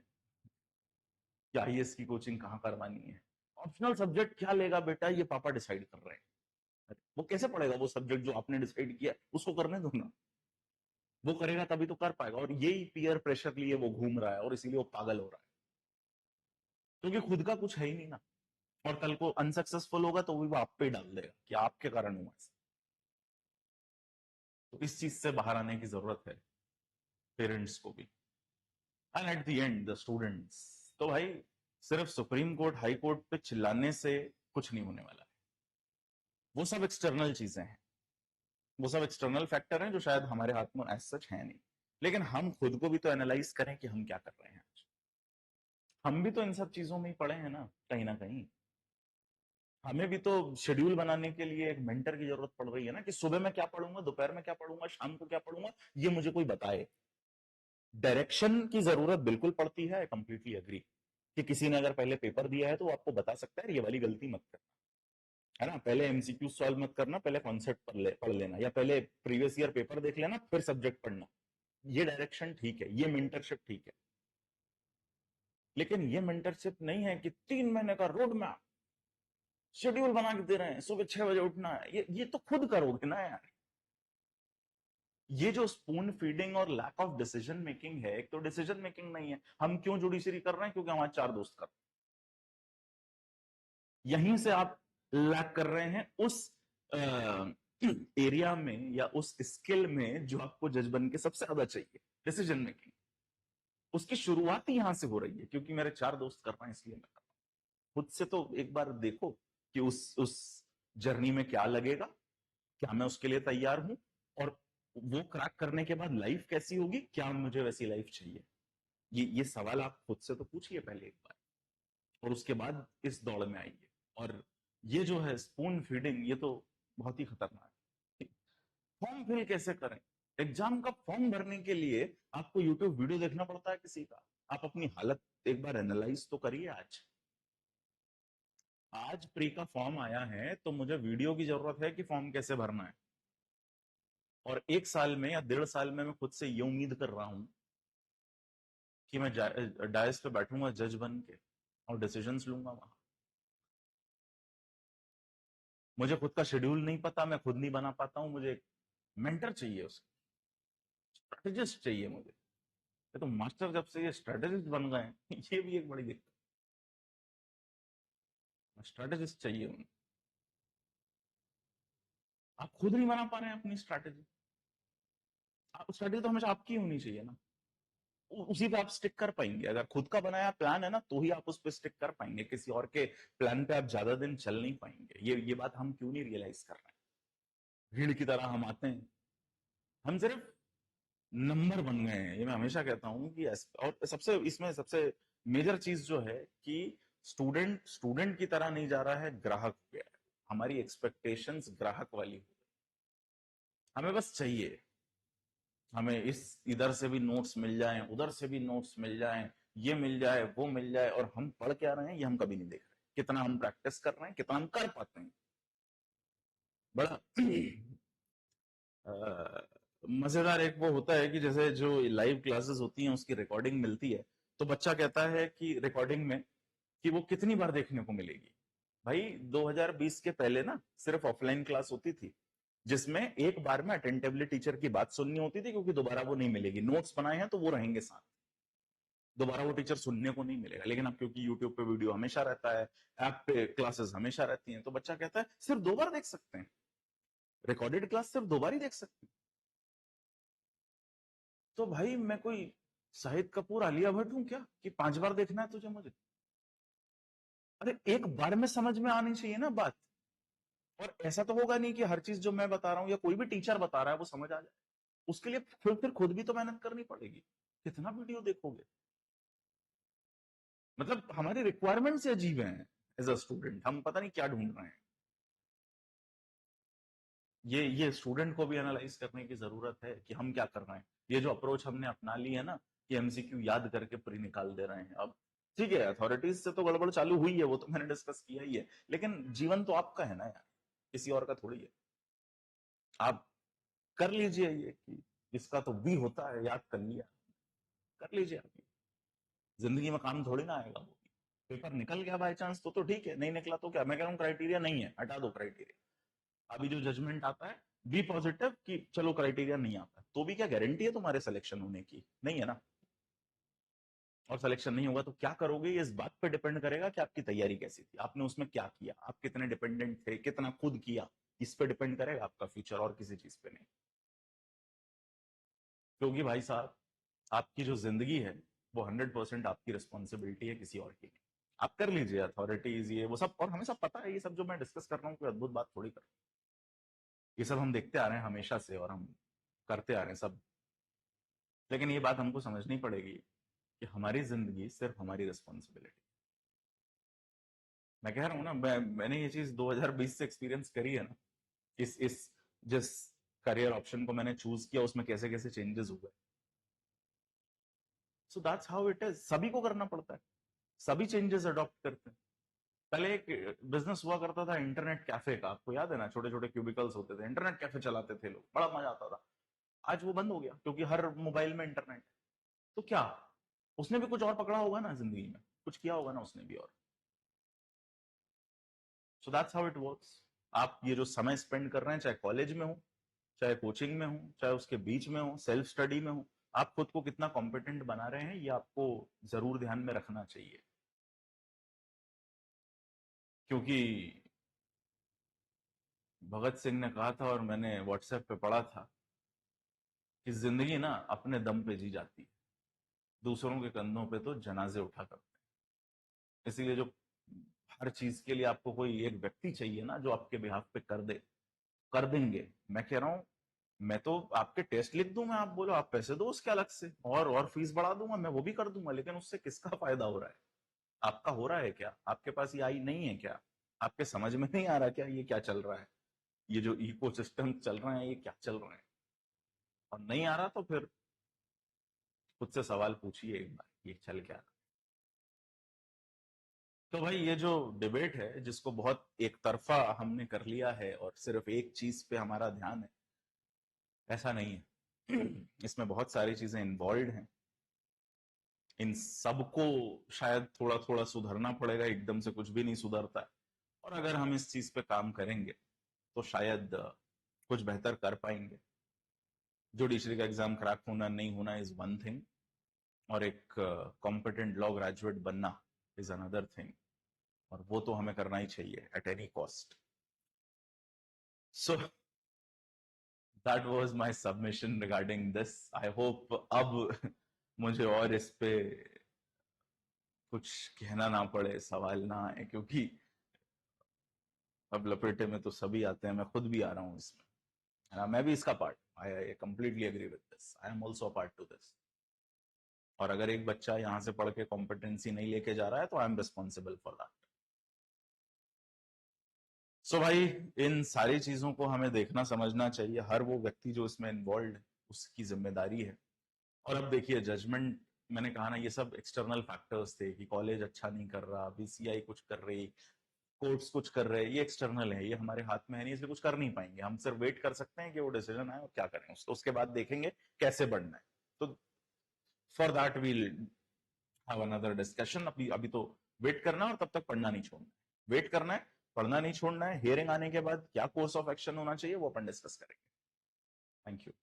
कि आईएएस की कोचिंग कहाँ करवानी है। ऑप्शनल सब्जेक्ट क्या लेगा बेटा, ये पापा डिसाइड कर रहे हैं। अरे, वो कैसे पढ़ेगा वो सब्जेक्ट जो आपने डिसाइड किया, उसको करने दो ना। वो करेगा तभी तो कर पाएगा। और यही पीयर प्रेशर लिए वो घूम रहा है और इसीलिए वो पागल हो रहा है, क्योंकि खुद का कुछ है ही नहीं ना। और कल को अनसक्सेसफुल होगा तो वो आप पे डाल देगा कि आपके कारण हुआ ऐसा। तो इस चीज से बाहर आने की जरूरत है पेरेंट्स को भी, and at the end the students. तो भाई, सिर्फ सुप्रीम कोर्ट हाई कोर्ट पे चिल्लाने से कुछ नहीं होने वाला है। वो सब एक्सटर्नल चीजें हैं, वो सब एक्सटर्नल फैक्टर हैं जो शायद हमारे हाथ में एज सच है नहीं। लेकिन हम खुद को भी तो एनालाइज करें कि हम क्या कर रहे हैं आज। हम भी तो इन सब चीजों में ही पड़े हैं ना कहीं। हमें भी तो शेड्यूल बनाने के लिए एक मेंटर की जरूरत पड़ रही है ना, कि सुबह में क्या पढ़ूंगा, दोपहर में क्या पढ़ूंगा, शाम को क्या पढ़ूंगा, ये मुझे कोई बताए। डायरेक्शन की जरूरत बिल्कुल पड़ती है, आई कंप्लीटली एग्री। कि किसी ने अगर पहले पेपर दिया है तो वो आपको बता सकता है ये वाली गलती मत करना, है ना, पहले एमसीक्यू सॉल्व मत करना, पहले कॉन्सेप्ट पढ़ लेना, या पहले प्रीवियस ईयर पेपर देख लेना फिर सब्जेक्ट पढ़ना। ये डायरेक्शन ठीक है, ये मेंटरशिप ठीक है। लेकिन ये मेंटरशिप नहीं है कि 3 महीने का रोड मैप शेड्यूल बना के दे रहे हैं, सुबह 6 बजे उठना है। ये तो खुद करोगे ना यार। ये जो स्पून फीडिंग और लैक ऑफ डिसीजन मेकिंग है, एक तो डिसीजन मेकिंग नहीं है। हम क्यों जुडिशरी कर रहे हैं? क्योंकि हमारे 4 दोस्त कर रहे हैं। यहीं से आप लैक कर रहे हैं उस एरिया में या उस स्किल में जो आपको जज बन के सबसे ज्यादा चाहिए, डिसीजन मेकिंग। उसकी शुरुआत ही यहां से हो रही है, क्योंकि मेरे 4 दोस्त कर रहे हैं इसलिए मैं कर रहा हूं। खुद से तो एक बार देखो कि उस जर्नी में क्या लगेगा, क्या मैं उसके लिए तैयार हूं, और वो क्रैक करने के बाद लाइफ कैसी होगी, क्या मुझे वैसी लाइफ चाहिए। ये सवाल आप खुद से तो पूछिए पहले एक बार, और उसके बाद इस दौड़ में आइए। और ये जो है स्पून फीडिंग, ये तो बहुत ही खतरनाक है। फॉर्म फिल कैसे करें? एग्जाम का फॉर्म भरने के लिए आपको यूट्यूब वीडियो देखना पड़ता है किसी का? आप अपनी हालत एक बार एनालाइज तो करिए। आज आज प्री का फॉर्म आया है तो मुझे वीडियो की जरूरत है कि फॉर्म कैसे भरना है। और 1 साल में या 1.5 साल में मैं खुद से ये उम्मीद कर रहा हूं कि मैं डायस पे बैठूंगा जज बन के और डिसीजंस लूंगा वहां। मुझे खुद का शेड्यूल नहीं पता, मैं खुद नहीं बना पाता हूं, मुझे एक मेंटर चाहिए, उसका स्ट्रेटेजिस्ट चाहिए मुझे। ये तो मास्टर जब से ये स्ट्रेटेजिस्ट बन गए हैं ये भी एक बड़ी दिक्कत। स्ट्रेटेजिस्ट चाहिए उन्हें। आप खुद नहीं बना पा रहे हैं अपनी स्ट्रेटेजी। स्ट्रेटेजी तो हमेशा आपकी होनी चाहिए ना। उसी पे आप स्टिक कर पाएंगे। अगर खुद का बनाया प्लान है ना, तो ही आप उस पर स्टिक कर पाएंगे। किसी और के प्लान पे आप ज्यादा दिन चल नहीं पाएंगे। ये बात हम क्यों नहीं रियलाइज कर रहे हैं? भीड़ की तरह हम आते हैं, हम सिर्फ नंबर बन गए हैं। ये मैं हमेशा कहता हूं कि और सबसे इसमें सबसे मेजर चीज जो है कि स्टूडेंट स्टूडेंट की तरह नहीं जा रहा है, ग्राहक हो गया है। हमारी एक्सपेक्टेशंस ग्राहक वाली हो गई। हमें बस चाहिए, हमें इस इधर से भी नोट्स मिल जाएं, उधर से भी नोट्स मिल जाएं, ये मिल जाए, वो मिल जाए। और हम पढ़ क्या रहे हैं ये हम कभी नहीं देख रहे। कितना हम प्रैक्टिस कर रहे हैं, कितना हम कर पाते हैं। बड़ा मजेदार एक वो होता है कि जैसे जो लाइव क्लासेस होती हैं उसकी रिकॉर्डिंग मिलती है, तो बच्चा कहता है कि रिकॉर्डिंग में कि वो कितनी बार देखने को मिलेगी। भाई 2020 के पहले ना सिर्फ ऑफलाइन क्लास होती थी, जिसमें एक बार में अटेंटिवली टीचर की बात सुननी होती थी, क्योंकि दोबारा वो नहीं मिलेगी। नोट्स बनाए हैं तो वो रहेंगे साथ, दोबारा वो टीचर सुनने को नहीं मिलेगा। लेकिन अब क्योंकि यूट्यूब पे वीडियो हमेशा रहता है, ऐप पे क्लासेस हमेशा रहती हैं, तो बच्चा कहता है सिर्फ 2 बार देख सकते हैं, रिकॉर्डेड क्लास सिर्फ 2 बार ही देख सकते हैं। तो भाई मैं कोई शाहिद कपूर आलिया भट्ट हूं क्या कि 5 बार देखना है तुझे मुझे? अरे एक बार में समझ में आनी चाहिए ना बात। और ऐसा तो होगा नहीं कि हर चीज जो मैं बता रहा हूं या कोई भी टीचर बता रहा है वो समझ आ जाए। उसके लिए फिर खुद भी तो मेहनत करनी पड़ेगी। कितना वीडियो देखोगे? मतलब हमारी रिक्वायरमेंट्स अजीब हैं एज अ स्टूडेंट, हम पता नहीं क्या ढूंढ रहे हैं। ये स्टूडेंट को भी एनालाइज करने की जरूरत है कि हम क्या कर रहे हैं। ये जो अप्रोच हमने अपना ली है ना कि एमसीक्यू याद करके प्री निकाल दे रहे हैं, अब ठीक है अथॉरिटीज से तो गड़बड़ चालू हुई है, वो तो मैंने डिस्कस किया ही है, लेकिन जीवन तो आपका है ना यार, किसी और का थोड़ी है। आप कर लीजिए ये कि इसका तो भी होता है, याद कर लिया, कर लीजिए आप। जिंदगी में काम थोड़ी ना आएगा वो, पेपर निकल गया बाय चांस तो ठीक है, नहीं निकला तो क्या, मैं कह रहा हूँ क्राइटेरिया नहीं है, हटा दो क्राइटेरिया। अभी जो जजमेंट आता है बी पॉजिटिव कि चलो क्राइटेरिया नहीं आता, तो भी क्या गारंटी है तुम्हारे सिलेक्शन होने की, नहीं है ना। और सिलेक्शन नहीं होगा तो क्या करोगे, ये इस बात पे डिपेंड करेगा कि आपकी तैयारी कैसी थी, आपने उसमें क्या किया, आप कितने डिपेंडेंट थे, कितना खुद किया, इस पे डिपेंड करेगा आपका फ्यूचर, और किसी चीज पे नहीं। क्योंकि भाई साहब आपकी जो जिंदगी है वो 100% आपकी रिस्पॉन्सिबिलिटी है, किसी और की नहीं। आप कर लीजिए अथॉरिटीज ये वो सब, और हमें सब पता है ये सब जो मैं डिस्कस कर रहा हूँ कोई अद्भुत बात थोड़ी कर, ये सब हम देखते आ रहे हैं हमेशा से और हम करते आ रहे हैं सब। लेकिन ये बात हमको समझनी पड़ेगी कि हमारी जिंदगी सिर्फ हमारी रिस्पॉन्सिबिलिटी। मैं कह रहा हूँ ना, मैंने ये चीज 2020 से एक्सपीरियंस करी है ना, इस जिस करियर ऑप्शन को मैंने चूज किया उसमें कैसे कैसे चेंजेस हुए। So that's how it is, सभी को करना पड़ता है, सभी चेंजेस अडॉप्ट करते हैं। पहले एक बिजनेस हुआ करता था इंटरनेट कैफे का, आपको याद है ना, छोटे छोटे क्यूबिकल्स होते थे, इंटरनेट कैफे चलाते थे लोग, बड़ा मजा आता था। आज वो बंद हो गया क्योंकि हर मोबाइल में इंटरनेट है। तो क्या उसने भी कुछ और पकड़ा होगा ना जिंदगी में, कुछ किया होगा ना उसने भी और। So that's how it works. आप ये जो समय स्पेंड कर रहे हैं, चाहे कॉलेज में हो, चाहे कोचिंग में हो, चाहे उसके बीच में हो, सेल्फ स्टडी में हो, आप खुद को कितना कॉम्पिटेंट बना रहे हैं ये आपको जरूर ध्यान में रखना चाहिए। क्योंकि भगत सिंह ने कहा था और मैंने व्हाट्सएप पे पढ़ा था कि जिंदगी ना अपने दम पे जी जाती है, दूसरों के कंधों पे तो जनाजे उठा करते हैं। इसीलिए जो हर चीज के लिए आपको कोई एक व्यक्ति चाहिए ना जो आपके बिहाफ पे कर दे, कर देंगे। मैं कह रहा हूं, मैं तो आपके टेस्ट लिख दूं, मैं आप बोलो आप पैसे दो उसके अलग से, और फीस बढ़ा दूंगा, मैं वो भी कर दूंगा, लेकिन उससे किसका फायदा हो रहा है, आपका हो रहा है क्या, आपके पास ये आई नहीं है क्या, आपके समझ में नहीं आ रहा क्या ये क्या चल रहा है, ये जो इकोसिस्टम चल रहा है ये क्या चल रहा है। और नहीं आ रहा तो फिर खुद से सवाल पूछिए एक बार, ये चल क्या रहा। तो भाई ये जो डिबेट है जिसको बहुत एक तरफा हमने कर लिया है और सिर्फ एक चीज पे हमारा ध्यान है, ऐसा नहीं है। इसमें बहुत सारी चीजें इन्वॉल्व हैं, इन सबको शायद थोड़ा थोड़ा सुधरना पड़ेगा, एकदम से कुछ भी नहीं सुधरता है। और अगर हम इस चीज पे काम करेंगे तो शायद कुछ बेहतर कर पाएंगे। जुडिशरी का एग्जाम क्रैक होना नहीं होना इज वन थिंग, और एक कॉम्पिटेंट लॉ ग्रेजुएट बनना इज अनदर थिंग, और वो तो हमें करना ही चाहिए at any cost. So that was my submission regarding this. I hope अब मुझे और इस पे कुछ कहना ना पड़े, सवाल ना आए, क्योंकि अब लपेटे में तो सभी आते हैं, मैं खुद भी आ रहा हूँ इसमें, है ना, मैं भी इसका part, I completely agree with this, I am also part to this. और अगर एक बच्चा यहाँ से पढ़ के कॉम्पिटेंसी नहीं लेके जा रहा है तो I am responsible for that. So भाई इन सारी चीजों को हमें देखना समझना चाहिए, हर वो व्यक्ति जो इसमें इन्वॉल्व है उसकी जिम्मेदारी है। और अब देखिए जजमेंट, मैंने कहा ना ये सब एक्सटर्नल फैक्टर्स थे कि कॉलेज अच्छा नहीं कर रहा, बीसीआई कुछ कर रही, कोर्ट्स कुछ कर रहे हैं, ये एक्सटर्नल है, ये हमारे हाथ में है नहीं, इसलिए कुछ कर नहीं पाएंगे। हम सिर्फ वेट कर सकते हैं कि वो डिसीजन आए और क्या करें, उसके बाद देखेंगे कैसे बढ़ना है। तो for that we'll have another discussion. अभी अभी तो वेट करना और तब तक पढ़ना नहीं छोड़ना है, वेट करना है, पढ़ना नहीं छोड़ना है, हियरिंग आने के बाद क्या कोर्स ऑफ एक्शन होना चाहिए वो अपन डिस्कस करेंगे। Thank you.